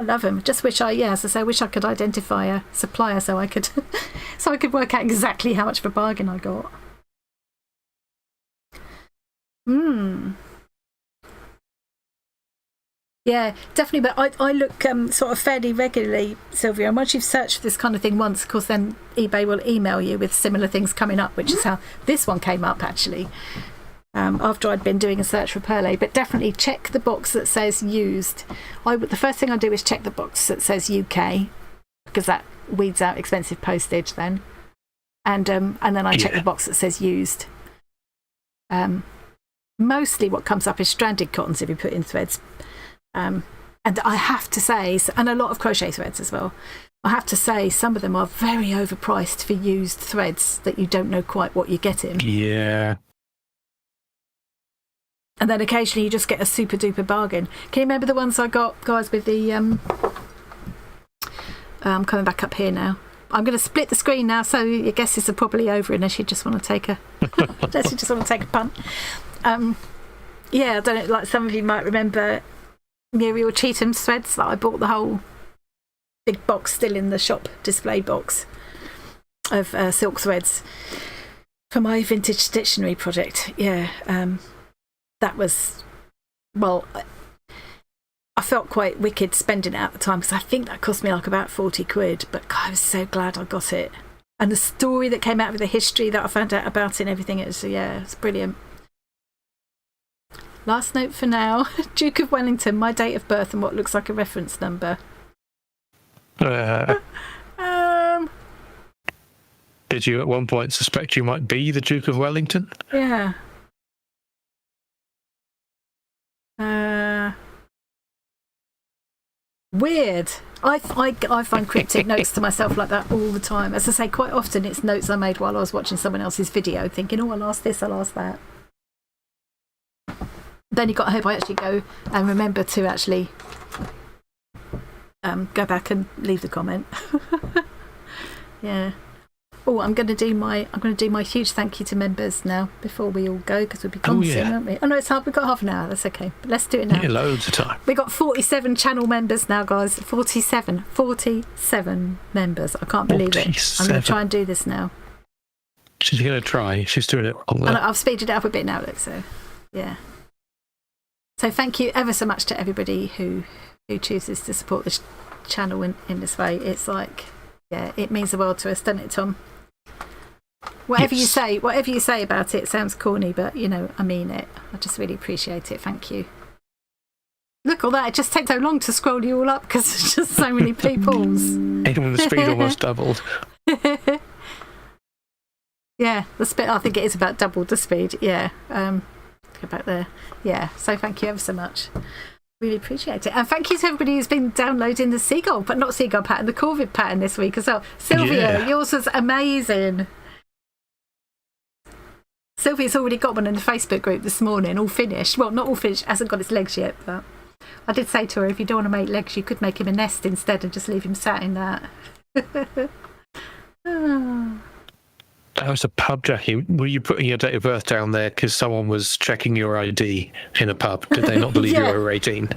love them. Just wish as I say, wish I could identify a supplier so I could work out exactly how much of a bargain I got. Yeah, definitely. But I look sort of fairly regularly, Sylvia. And once you've searched for this kind of thing once, of course, then eBay will email you with similar things coming up, which is how this one came up, actually, after I'd been doing a search for Perle. But definitely check the box that says used. The first thing I do is check the box that says UK, because that weeds out expensive postage then. And then I check the box that says used. Mostly what comes up is stranded cottons if you put in threads. And I have to say, and a lot of crochet threads as well, I have to say some of them are very overpriced for used threads that you don't know quite what you're getting. Yeah. And then occasionally you just get a super duper bargain. Can you remember the ones I got, guys, with the I'm coming back up here now. I'm going to split the screen now, so your guesses are probably over unless you just want to take a punt. Yeah, I don't know, like some of you might remember Muriel Cheatham's threads that I bought the whole big box still in the shop display box of silk threads for my vintage dictionary project. Yeah, that was, well, I felt quite wicked spending it at the time because I think that cost me like about 40 quid, but God, I was so glad I got it. And the story that came out with the history that I found out about it and everything, it's brilliant. Last note for now, Duke of Wellington, my date of birth and what looks like a reference number. Did you at one point suspect you might be the Duke of Wellington? Yeah. Weird. I find cryptic notes to myself like that all the time. As I say, quite often it's notes I made while I was watching someone else's video, thinking, oh, I'll ask this, I'll ask that. Then I hope I actually go and remember to actually go back and leave the comment. Yeah. Oh, I'm going to do my huge thank you to members now before we all go because we'll be gone soon, aren't we? Oh no, it's hard. We've got half an hour. That's okay. But let's do it now. Yeah, loads of time. We got 47 channel members now, guys. 47 members. I can't believe it. I'm going to try and do this now. She's going to try. She's doing it wrong. And I've speeded it up a bit now, look. So yeah. So thank you ever so much to everybody who chooses to support this channel in this way. It's like, yeah, it means the world to us, doesn't it, Tom? Whatever you say about it sounds corny, but I mean it. I just really appreciate it. Thank you. Look, all that, it just takes so long to scroll you all up because there's just so many peoples. Even the speed almost doubled. Yeah, the speed, I think it is about doubled the speed. Yeah. Go back there. Yeah, so thank you ever so much. Really appreciate it. And thank you to everybody who's been downloading the seagull, but not seagull pattern, the corvid pattern this week as well. Sylvia, yours was amazing. Sylvia's already got one in the Facebook group this morning, all finished. Well, not all finished, hasn't got its legs yet, but I did say to her, if you don't want to make legs, you could make him a nest instead and just leave him sat in that. That was a pub, Jackie. Were you putting your date of birth down there because someone was checking your ID in a pub? Did they not believe you were 18?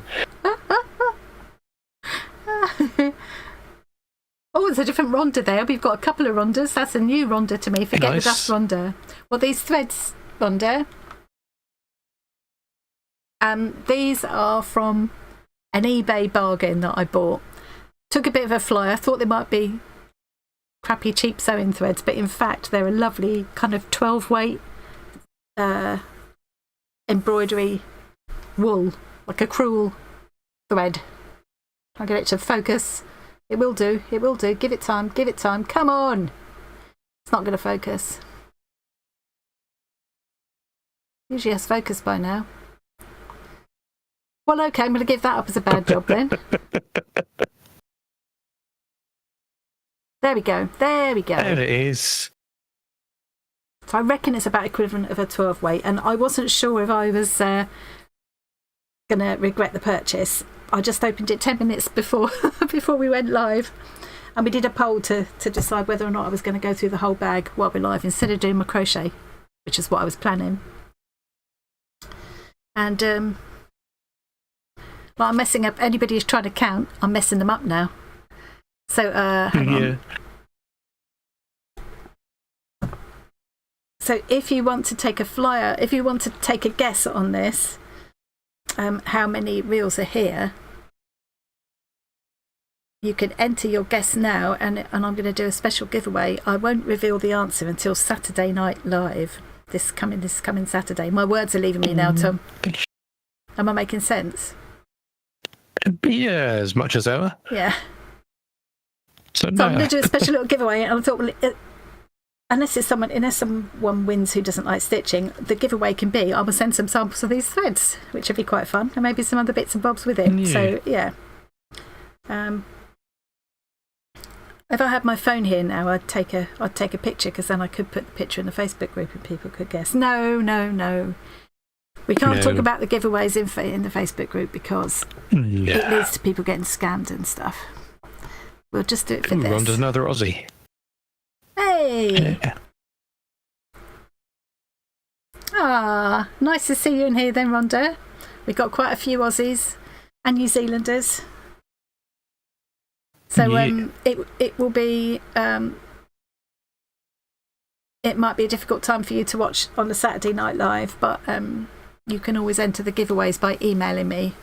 Oh, it's a different Rhonda there. We've got a couple of Rhondas. That's a new Rhonda to me. Forget the dust Rhonda. Well, these threads, Rhonda, these are from an eBay bargain that I bought. Took a bit of a flyer. I thought they might be crappy cheap sewing threads, but in fact they're a lovely kind of 12 weight embroidery wool, like a crewel thread. I'll get it to focus. It will do, give it time, come on. It's not going to focus. Usually has focus by now. Well, okay, I'm going to give that up as a bad job then. There we go. There it is. So I reckon it's about equivalent of a 12 weight, and I wasn't sure if I was going to regret the purchase. I just opened it 10 minutes before before we went live, and we did a poll to decide whether or not I was going to go through the whole bag while we're live instead of doing my crochet, which is what I was planning. And like I'm messing up anybody who's trying to count. I'm messing them up now. So hang on. So if you want to take a flyer, if you want to take a guess on this, how many reels are here, you can enter your guess now, and I'm going to do a special giveaway. I won't reveal the answer until Saturday night live, this coming Saturday. My words are leaving me now, Tom. Am I making sense? Yeah, as much as ever. Yeah. So I'm going to do a special little giveaway, and I thought, well, unless someone wins who doesn't like stitching, the giveaway can be I will send some samples of these threads, which would be quite fun, and maybe some other bits and bobs with it. Yeah. So yeah. If I had my phone here now, I'd take a picture, because then I could put the picture in the Facebook group and people could guess. No. We can't talk about the giveaways in the Facebook group because it leads to people getting scammed and stuff. We'll just do it for this. Rhonda's another Aussie. Hey! Yeah. Ah, nice to see you in here then, Rhonda. We've got quite a few Aussies and New Zealanders. So it will be it might be a difficult time for you to watch on the Saturday Night Live, but you can always enter the giveaways by emailing me.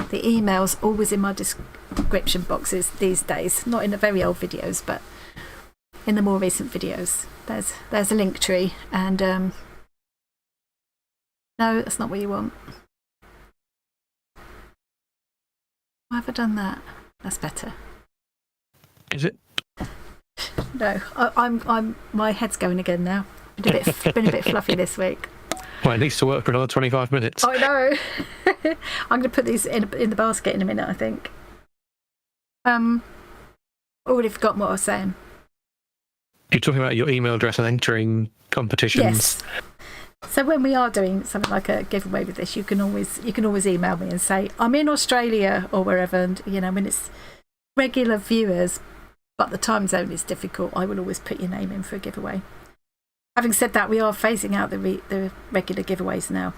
The email's always in my description boxes these days, not in the very old videos, but in the more recent videos. There's a link tree, and no, that's not what you want. Why have I done that? That's better. Is it? No, I'm my head's going again now. Been a bit fluffy this week. Well, it needs to work for another 25 minutes. I know. I'm going to put these in the basket in a minute, I think. Already forgotten what I was saying. You're talking about your email address and entering competitions. Yes. So when we are doing something like a giveaway with this, you can always email me and say I'm in Australia or wherever, and when it's regular viewers, but the time zone is difficult, I will always put your name in for a giveaway. Having said that, we are phasing out the regular giveaways now.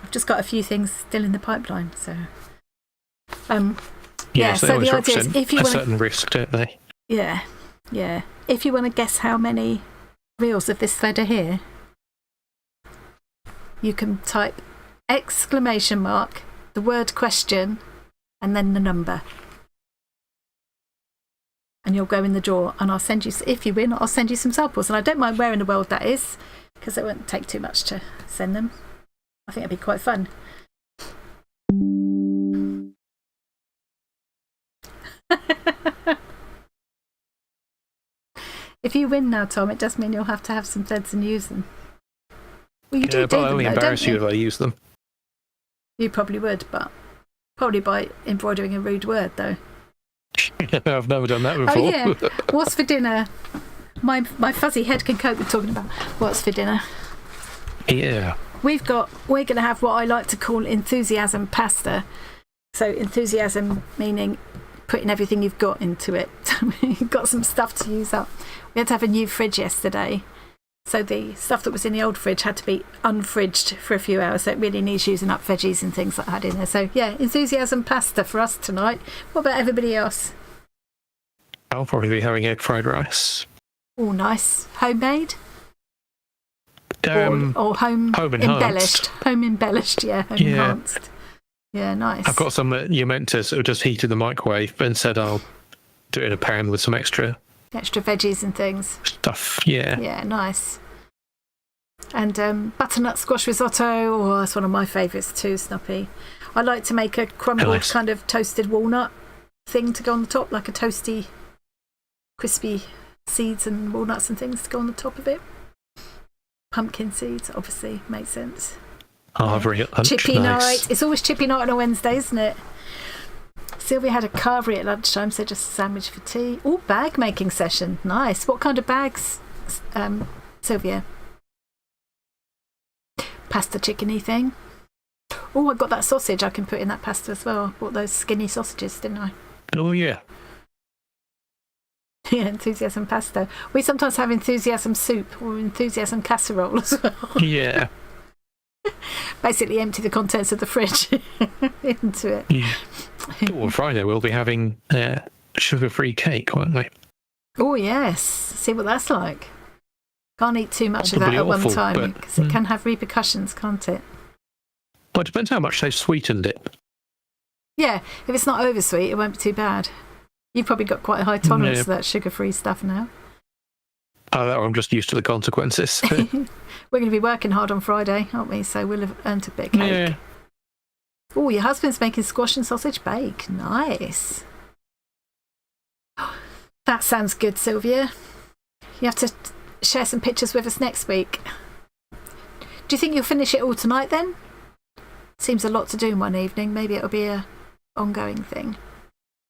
I've just got a few things still in the pipeline, so Yes, so the idea is, if you a want certain risk, don't they? Yeah. If you want to guess how many reels of this thread are here, you can type ! the word question, and then the number. And you'll go in the draw, and I'll send you, if you win, I'll send you some samples. And I don't mind where in the world that is, because it won't take too much to send them. I think it'd be quite fun. If you win now, Tom, it does mean you'll have to have some threads and use them. Well, you do but I'll them, only though, embarrass don't you if I use them. You probably would, but probably by embroidering a rude word, though. I've never done that before. Oh yeah. What's for dinner? My fuzzy head can cope with talking about what's for dinner. Yeah. We're going to have what I like to call enthusiasm pasta. So enthusiasm meaning putting everything you've got into it. You've got some stuff to use up. We had to have a new fridge yesterday, so the stuff that was in the old fridge had to be unfridged for a few hours, so it really needs using up veggies and things like that in there. So yeah, enthusiasm pasta for us tonight. What about everybody else? I'll probably be having egg fried rice. Oh, nice. Homemade? Or home embellished? Home embellished, yeah. Home enhanced. Yeah, nice. I've got some that you meant to sort of just heat in the microwave, but instead I'll do it in a pan with some extra veggies and things. Stuff, yeah. Yeah, nice. And butternut squash risotto. Oh, that's one of my favourites too, Snuppy. I like to make a crumbled kind of toasted walnut thing to go on the top, like a toasty, crispy seeds and walnuts and things to go on the top of it. Pumpkin seeds, obviously, makes sense. Carvery at lunch. Chippy night. It's always chippy night on a Wednesday, isn't it? Sylvia had a carvery at lunchtime, so just a sandwich for tea. Oh, bag making session. Nice. What kind of bags, Sylvia? Pasta chickeny thing. Oh, I got that sausage I can put in that pasta as well. Bought those skinny sausages, didn't I? Oh, yeah. Yeah, enthusiasm pasta. We sometimes have enthusiasm soup or enthusiasm casserole as well. Yeah. Basically empty the contents of the fridge into it. Yeah. On Friday we'll be having sugar-free cake, won't we? Oh, yes. See what that's like. Can't eat too much of that Possibly at one awful, time because it can have repercussions, can't it? Well, it depends how much they've sweetened it. Yeah, if it's not over sweet, it won't be too bad. You've probably got quite a high tolerance to that sugar-free stuff now. Oh, I'm just used to the consequences. We're going to be working hard on Friday, aren't we? So we'll have earned a bit of cake. Yeah. Oh, your husband's making squash and sausage bake. Nice. That sounds good, Sylvia. You have to share some pictures with us next week. Do you think you'll finish it all tonight then? Seems a lot to do in one evening. Maybe it'll be a ongoing thing.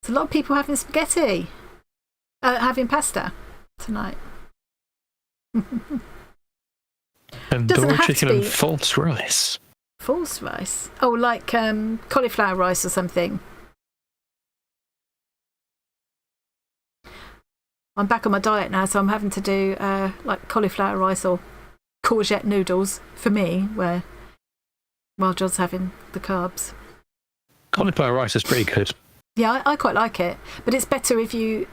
There's a lot of people having spaghetti. Having pasta tonight. And Doesn't door have to chicken be and false rice. false rice. Oh, like cauliflower rice or something. I'm back on my diet now, so I'm having to do like cauliflower rice or courgette noodles for me, while John's having the carbs. Cauliflower rice is pretty good. Yeah, I quite like it, but it's better if you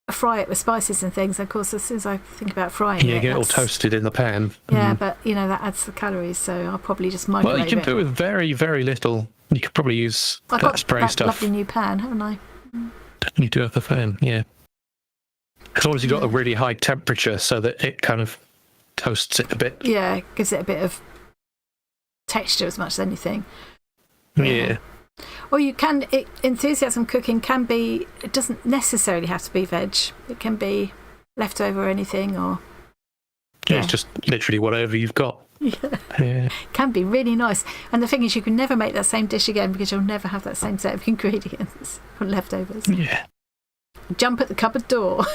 fry it with spices and things. Of course, as soon as I think about frying Yeah, it, get it all toasted in the pan. Yeah, but that adds the calories, so I'll probably just microwave it. Well, you can do it with very, very little. You could probably use I've got spray that stuff. lovely new pan, haven't I? You do have the fan, yeah. As long as you've got a really high temperature so that it kind of toasts it a bit. Yeah, gives it a bit of texture as much as anything. Yeah. Or you can, enthusiasm cooking can be, it doesn't necessarily have to be veg. It can be leftover or anything, or... Yeah, it's just literally whatever you've got. Yeah. Can be really nice. And the thing is, you can never make that same dish again because you'll never have that same set of ingredients or leftovers. Yeah. Jump at the cupboard door.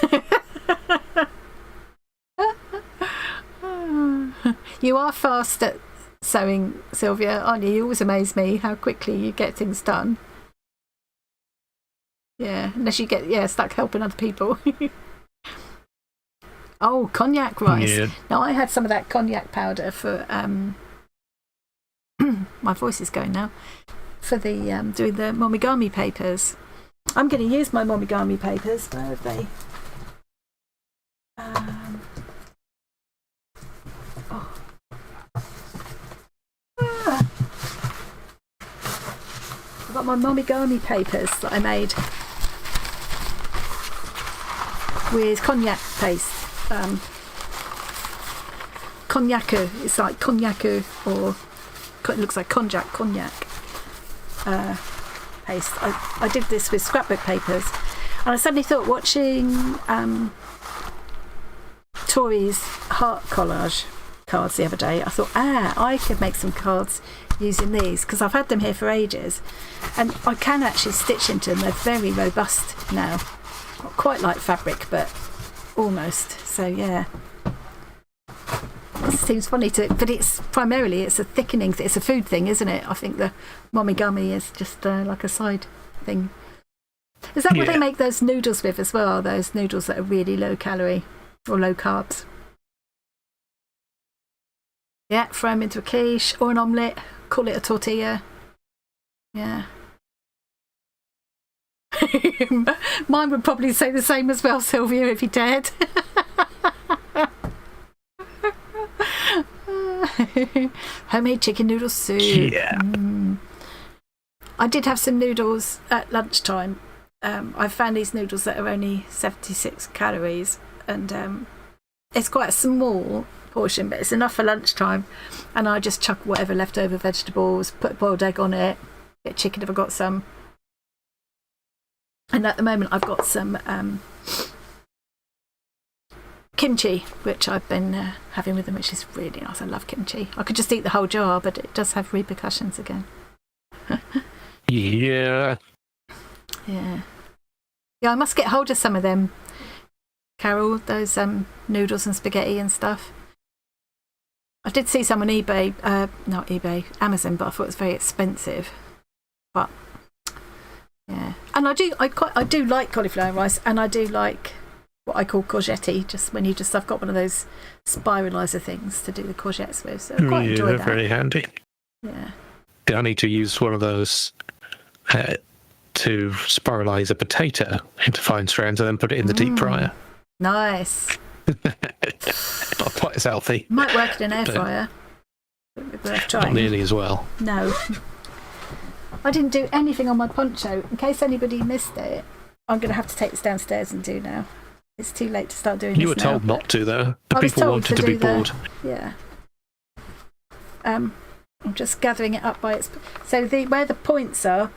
You are fast at sewing, Sylvia, aren't you? You always amaze me how quickly you get things done. Yeah, unless you get stuck helping other people. Oh, cognac rice. Yeah. Now, I had some of that cognac powder for my voice is going now, for the doing the momigami papers. I'm going to use my momigami papers. Where are they? I've got my momigami papers that I made with cognac paste. Cognacu. It's like cognacu, or it looks like cognac paste. I did this with scrapbook papers, and I suddenly thought, watching Tori's heart collage cards the other day, I thought, I could make some cards using these, because I've had them here for ages and I can actually stitch into them. They're very robust now, not quite like fabric but almost. So yeah, it seems funny but it's primarily a thickening, it's a food thing, isn't it? I think the momigami is just like a side thing. Is that what they make those noodles with as well? Those noodles that are really low calorie or low carbs? Yeah, throw them into a quiche or an omelette, call it a tortilla. Yeah. Mine would probably say the same as well, Sylvia, if he dared. Homemade chicken noodle soup. Yeah. I did have some noodles at lunchtime. I found these noodles that are only 76 calories, and it's quite a small portion, but it's enough for lunchtime. And I just chuck whatever leftover vegetables, put a boiled egg on it, get chicken if I've got some. And at the moment I've got some kimchi, which I've been having with them, which is really nice. I love kimchi. I could just eat the whole jar, but it does have repercussions again. Yeah. Yeah, I must get hold of some of them, Carol, those noodles and spaghetti and stuff. I did see some on eBay, not eBay, Amazon, but I thought it was very expensive. But yeah, and I do like cauliflower rice, and I do like what I call courgette. Just when I've got one of those spiralizer things to do the courgettes with, so I quite enjoy that. Very handy. Yeah. I need to use one of those to spiralize a potato into fine strands and then put it in the deep fryer. Nice. Not quite as healthy. Might work in an air fryer. Worth trying. Not nearly as well. No. I didn't do anything on my poncho. In case anybody missed it, I'm going to have to take this downstairs and do now. It's too late to start doing You this were now, told not to, though. The I was people told wanted to do be bored. Yeah. I'm just gathering it up by its... So where the points are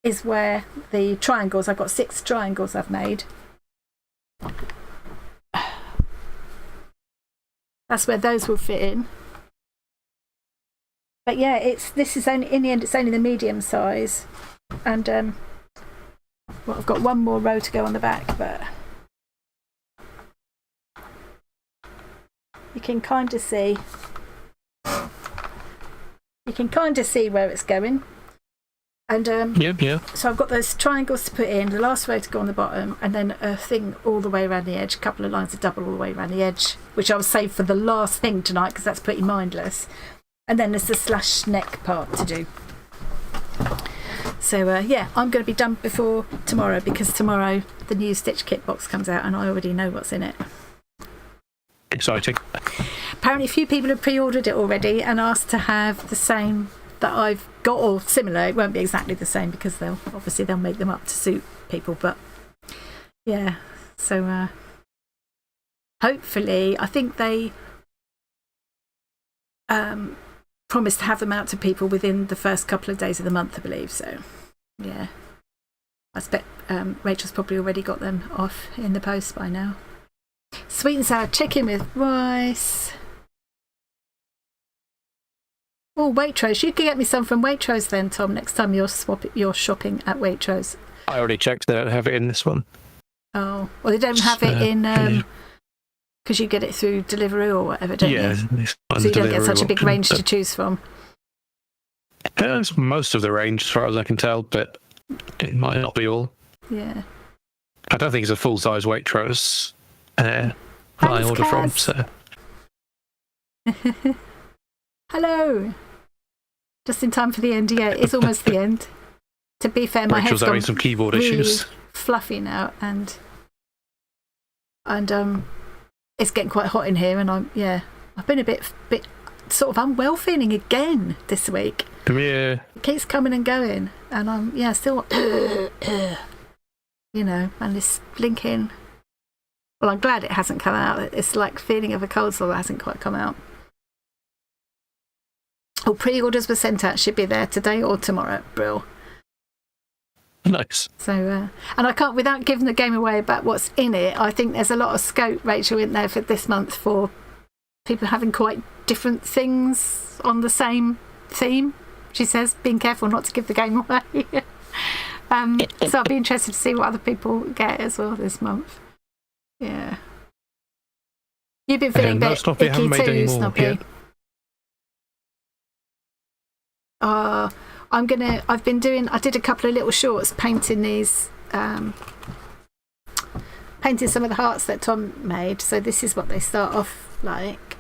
is where the triangles... I've got 6 triangles I've made. That's where those will fit in. But yeah, this is only, in the end, it's only the medium size. And well, I've got one more row to go on the back, but you can kind of see where it's going. And so I've got those triangles to put in, the last row to go on the bottom, and then a thing all the way around the edge, a couple of lines of double all the way around the edge, which I'll save for the last thing tonight because that's pretty mindless. And then there's the slash neck part to do. So yeah, I'm going to be done before tomorrow, because tomorrow the new stitch kit box comes out and I already know what's in it. Exciting. Apparently a few people have pre-ordered it already and asked to have the same that I've got, or similar. It won't be exactly the same because they'll make them up to suit people, but yeah, so hopefully, I think they promised to have them out to people within the first couple of days of the month, I believe. So yeah, I expect Rachel's probably already got them off in the post by now. Sweet and sour chicken with rice. Oh, Waitrose. You could get me some from Waitrose then, Tom, next time you're shopping at Waitrose. I already checked. They don't have it in this one. Oh, well, they don't have it in... because you get it through Deliveroo or whatever, don't you? So you don't get such a big range to choose from. It's most of the range, as far as I can tell, but it might not be all. Yeah. I don't think it's a full-size Waitrose that I order from, so... Hello. Just in time for the end. Yeah, it's almost the end. To be fair, my head's having gone some keyboard really issues. Fluffy now, and it's getting quite hot in here, and I've been a bit sort of unwell feeling again this week. Yeah. It keeps coming and going, and I'm still you know, and this blinking. Well, I'm glad it hasn't come out. It's like feeling of a cold sore that hasn't quite come out. Oh, pre-orders were sent out. Should be there today or tomorrow. Brill. Nice. So, and I can't, without giving the game away about what's in it, I think there's a lot of scope, Rachel, in there for this month for people having quite different things on the same theme. She says, being careful not to give the game away. So I'll be interested to see what other people get as well this month. Yeah. You've been feeling a bit icky too, Snoppy. I did a couple of little shorts painting these, painting some of the hearts that Tom made. So this is what they start off like.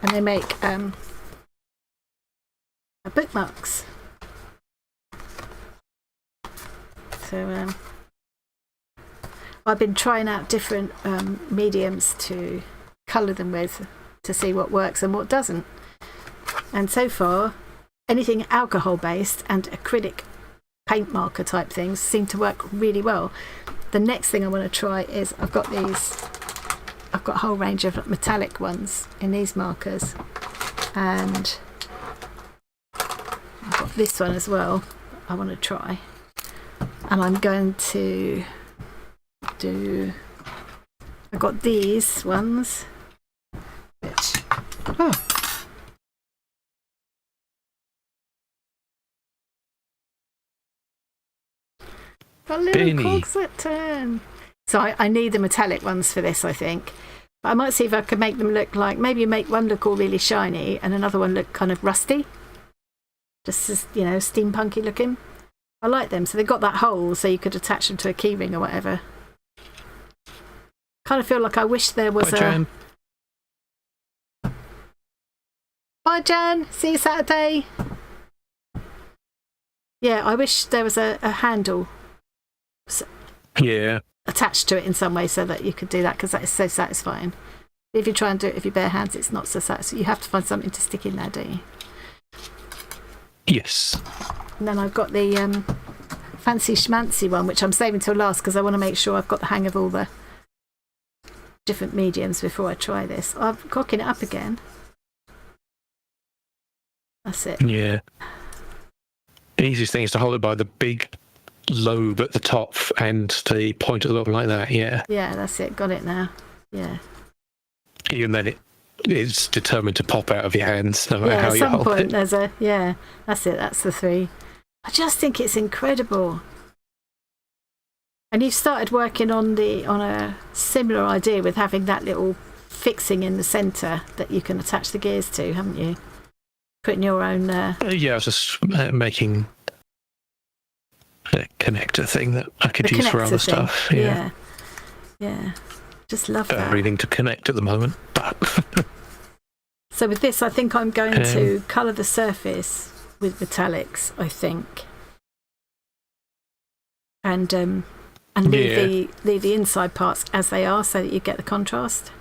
And they make bookmarks. So I've been trying out different mediums to colour them with to see what works and what doesn't. And so far, anything alcohol based and acrylic paint marker type things seem to work really well. The next thing I want to try is I've got a whole range of metallic ones in these markers, and I've got this one as well I want to try, and I'm going to do, I've got these ones which a little corset turn. So I need the metallic ones for this, I think. But I might see if I could make them look like, maybe make one look all really shiny and another one look kind of rusty. Just as, you know, steampunky looking. I like them. So they've got that hole so you could attach them to a key ring or whatever. Kind of feel like I wish there was Jan. Bye, Jan. See you Saturday. Yeah, I wish there was a handle attached to it in some way so that you could do that, because that is so satisfying. If you try and do it with your bare hands, it's not so satisfying. You have to find something to stick in there, don't you? Yes. And then I've got the fancy schmancy one, which I'm saving till last because I want to make sure I've got the hang of all the different mediums before I try this. I'm cocking it up again. That's it. Yeah. The easiest thing is to hold it by the big lobe at the top and the point at the bottom like that, yeah. Yeah, that's it. Got it now. Yeah. Even then it's determined to pop out of your hands no matter how you hold it. There's a, yeah, that's it. That's the 3. I just think it's incredible. And you've started working on a similar idea with having that little fixing in the centre that you can attach the gears to, haven't you? Putting your own... yeah, I was just making a connector thing that I could use for other stuff. Yeah. Just love that. Everything to connect at the moment. But so with this, I think I'm going to colour the surface with metallics, I think. And leave the inside parts as they are so that you get the contrast.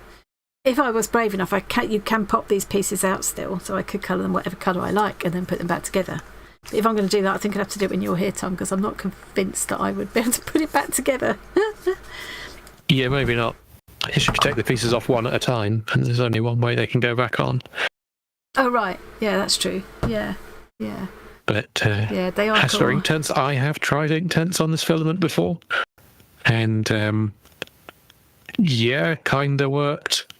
If I was brave enough, you can pop these pieces out still, so I could colour them whatever colour I like and then put them back together. But if I'm going to do that, I think I'd have to do it when you're here, Tom, because I'm not convinced that I would be able to put it back together. yeah, maybe not. You should take the pieces off one at a time, and there's only one way they can go back on. Oh, right. Yeah, that's true. Yeah. But yeah, they are as cool. for ink tents, I have tried ink tents on this filament before, and kind of worked.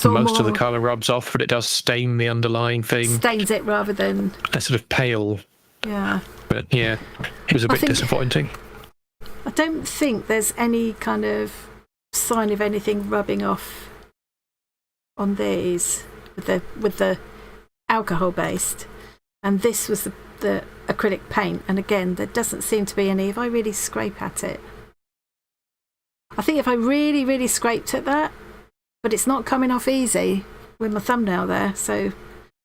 Most of the colour rubs off, but it does stain the underlying thing. Stains it rather than... a sort of pale. Yeah. But yeah, it was a bit disappointing. I don't think there's any kind of sign of anything rubbing off on these with the alcohol based, and this was the acrylic paint, and again there doesn't seem to be any. If I really scrape at it, I think if I really scraped at that, but it's not coming off easy with my thumbnail there, so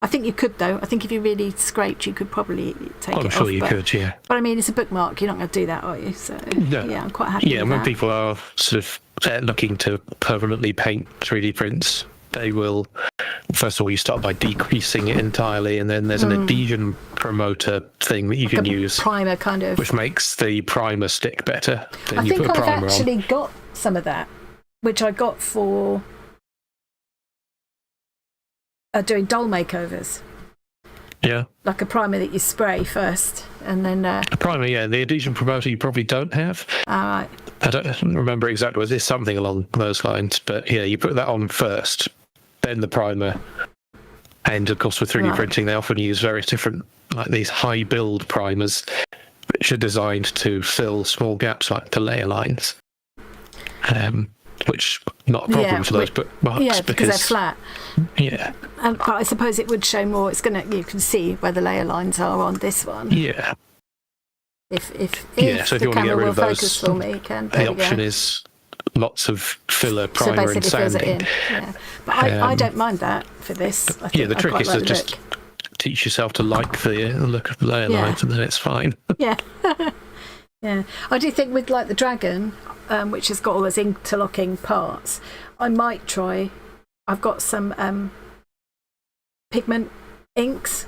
I think you could though. I think if you really scraped you could probably take it off. I'm sure you could, yeah. But I mean, it's a bookmark, you're not going to do that, are you? So no. Yeah, I'm quite happy with when that. people are sort of looking to permanently paint 3D prints, they will, first of all, you start by decreasing it entirely, and then there's an adhesion promoter thing that you can use. Primer kind of. Which makes the primer stick better. Then I you think put a I've primer actually on. got some of that, which I got for doing doll makeovers. Yeah. Like a primer that you spray first, and then... A primer, yeah. The adhesion promoter you probably don't have. All right. I don't remember exactly. Was this something along those lines? But yeah, you put that on first, then the primer. And of course, with 3D printing, they often use various different, like these high build primers, which are designed to fill small gaps like the layer lines. Which not a problem for those bookmarks, yeah, because they're flat. Yeah. But I suppose it would show more. You can see where the layer lines are on this one. Yeah. If so if you want to get rid of those, for me, can. The option is lots of filler, primer, and sanding. Fills it in. Yeah. But I don't mind that for this. I think the trick is to just teach yourself to like the look of the layer lines, and then it's fine. Yeah. Yeah, I do think with like the dragon, which has got all those interlocking parts, I might try. I've got some India inks,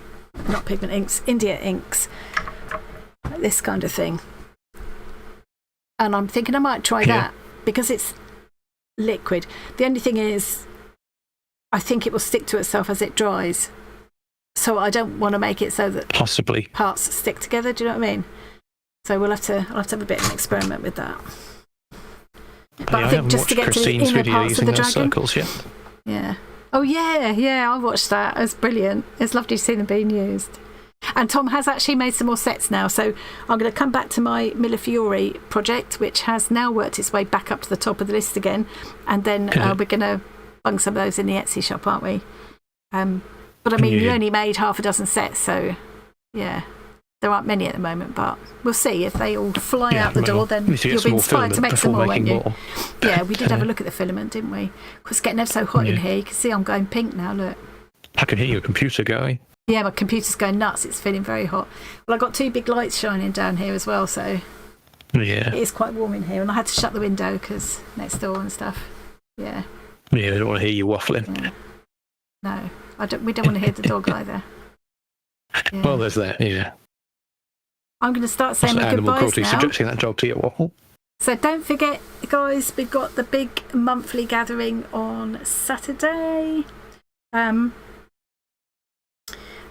this kind of thing, and I'm thinking I might try that because it's liquid. The only thing is, I think it will stick to itself as it dries, so I don't want to make it so that possibly parts stick together. Do you know what I mean? So I'll have to have a bit of an experiment with that. But I think just to get Christine's to the inner parts of the dragon. Circles yet. Yeah. Oh yeah, I watched that. It's brilliant. It's lovely to see them being used. And Tom has actually made some more sets now, so I'm going to come back to my Millefiori project, which has now worked its way back up to the top of the list again, and then we're going to bung some of those in the Etsy shop, aren't we? But I mean, we only made half a dozen sets, so yeah, there aren't many at the moment. But we'll see if they all fly out the door. Then you'll be inspired to make some more, won't you? Yeah, we did have a look at the filament, didn't we? Because it's getting ever so hot in here. You can see I'm going pink now. Look. I can hear your computer going. Yeah, my computer's going nuts. It's feeling very hot. Well, I've got 2 big lights shining down here as well, so yeah, it is quite warm in here. And I had to shut the window because next door and stuff. Yeah. Yeah, I don't want to hear you waffling. Yeah. No, we don't want to hear the dog either. Yeah. Well, there's that. Yeah. I'm going to start saying my animal goodbyes cruelty now. subjecting that dog to your waffle. So don't forget, guys, we've got the big monthly gathering on Saturday.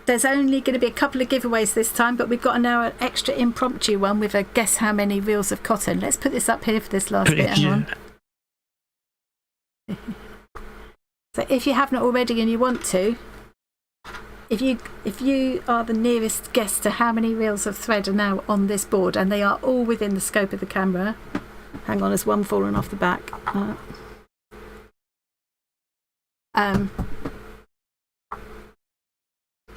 There's only going to be a couple of giveaways this time, but we've got now an extra impromptu one with a guess how many reels of cotton. Let's put this up here for this last bit. Hang on. So if you haven't already and you want to, if you are the nearest guess to how many reels of thread are now on this board, and they are all within the scope of the camera. Hang on, there's one falling off the back.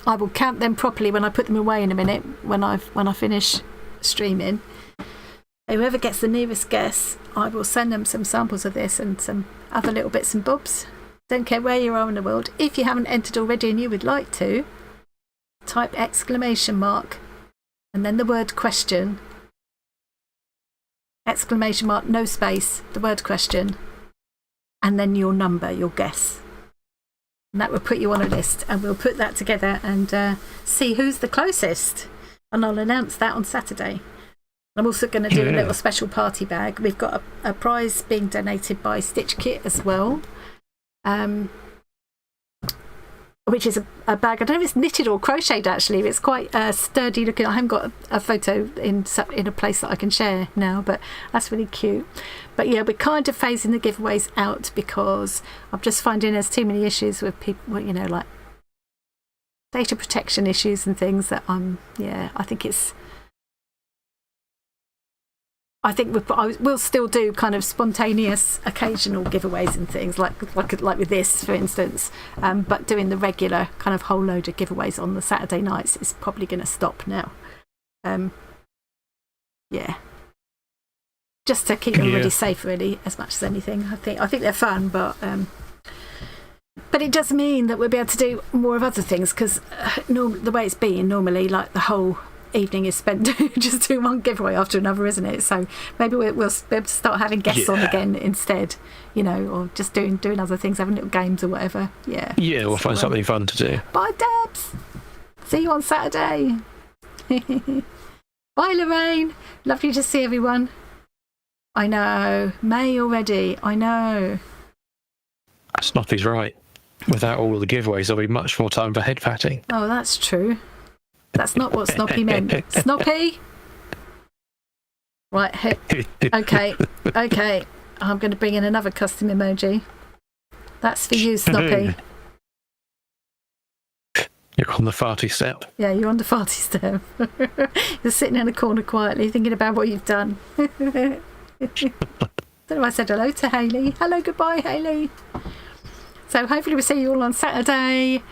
I will count them properly when I put them away in a minute, when I finish streaming. Whoever gets the nearest guess, I will send them some samples of this and some other little bits and bobs. Don't care where you are in the world. If you haven't entered already and you would like to, type ! And then the word question. ! No space, the word question. And then your number, your guess. And that will put you on a list, and we'll put that together and see who's the closest. And I'll announce that on Saturday. I'm also going to do a little special party bag. We've got a prize being donated by Stitch Kit as well, which is a bag. I don't know if it's knitted or crocheted actually. It's quite sturdy looking. I haven't got a photo in a place that I can share now, but that's really cute. But yeah, we're kind of phasing the giveaways out because I'm just finding there's too many issues with people, you know, like data protection issues and things that I think we'll still do kind of spontaneous occasional giveaways and things like with this, for instance, but doing the regular kind of whole load of giveaways on the Saturday nights is probably going to stop now. Yeah, just to keep everybody safe, really, as much as anything. I think they're fun, but it does mean that we'll be able to do more of other things because the way it's been normally, like the whole evening is spent just doing one giveaway after another, isn't it? So maybe we'll be able to start having guests on again instead, you know, or just doing other things, having little games or whatever. Yeah, we'll find something fun to do. Bye, Debs. See you on Saturday. Bye, Lorraine. Lovely to see everyone. I know, May already. I know. Snoppy's right. Without all the giveaways, there'll be much more time for head patting. Oh, that's true. That's not what Snoppy meant. Snoppy? Right, okay. I'm going to bring in another custom emoji. That's for you, Snoppy. You're on the farty step. Yeah, you're on the farty step. You're sitting in a corner quietly thinking about what you've done. So I said hello to Hayley. Hello, goodbye, Hayley. So hopefully we'll see you all on Saturday.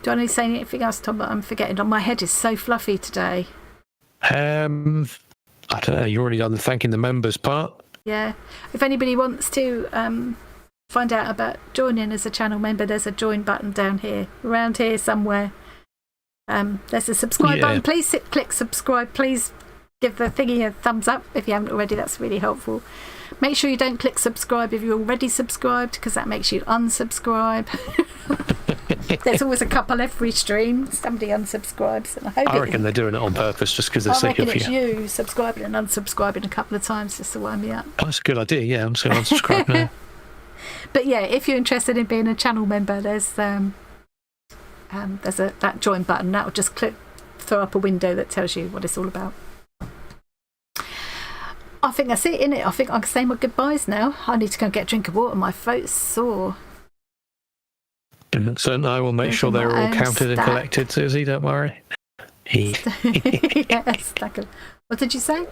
Do I need to say anything else, Tom, that I'm forgetting? My head is so fluffy today. I don't know. You already done the thanking the members part. Yeah. If anybody wants to find out about joining as a channel member, there's a join button down here, around here somewhere. There's a subscribe button. Please click subscribe. Please give the thingy a thumbs up if you haven't already. That's really helpful. Make sure you don't click subscribe if you're already subscribed, because that makes you unsubscribe. There's always a couple every stream. Somebody unsubscribes. And I reckon they're doing it on purpose just because they're sick of you. I reckon it's you subscribing and unsubscribing a couple of times just to wind me up. Oh, that's a good idea. Yeah, I'm just going to unsubscribe now. But yeah, if you're interested in being a channel member, there's that join button. That will just throw up a window that tells you what it's all about. I think that's it, innit? I think I can say my goodbyes now. I need to go and get a drink of water. My throat's sore. So I will make sure they're all counted and collected, Susie, don't worry. Yes. What did you say?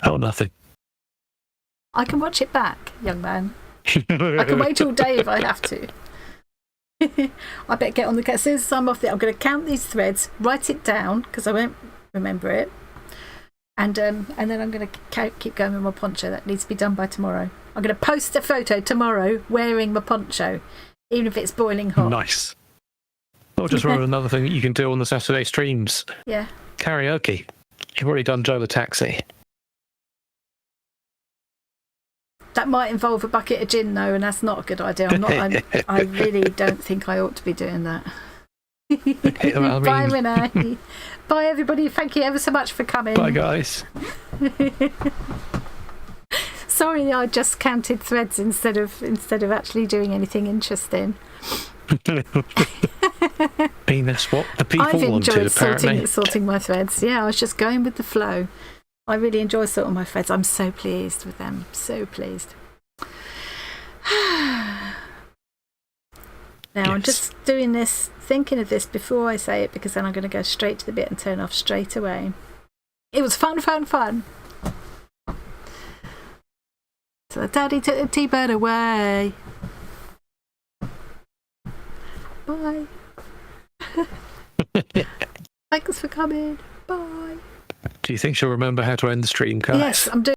Oh, nothing. I can watch it back, young man. I can wait all day if I have to. I better get on the... As soon as I'm off it, I'm going to count these threads, write it down, because I won't remember it. And then I'm going to keep going with my poncho. That needs to be done by tomorrow. I'm going to post a photo tomorrow wearing my poncho, even if it's boiling hot. Nice. Or just remember another thing that you can do on the Saturday streams. Yeah. Karaoke. You've already done Joe the Taxi. That might involve a bucket of gin, though, and that's not a good idea. I really don't think I ought to be doing that. Bye, Renee. Bye, everybody. Thank you ever so much for coming. Bye, guys. Sorry, I just counted threads instead of actually doing anything interesting. That's what the people I've wanted, enjoyed apparently. sorting my threads. Yeah, I was just going with the flow. I really enjoy sorting my threads. I'm so pleased with them. So pleased. Now, I'm just doing this, thinking of this before I say it, because then I'm going to go straight to the bit and turn off straight away. It was fun. So the daddy took the T-bird away. Bye. Thanks for coming. Bye. Do you think she'll remember how to end the stream, guys? Yes, I'm doing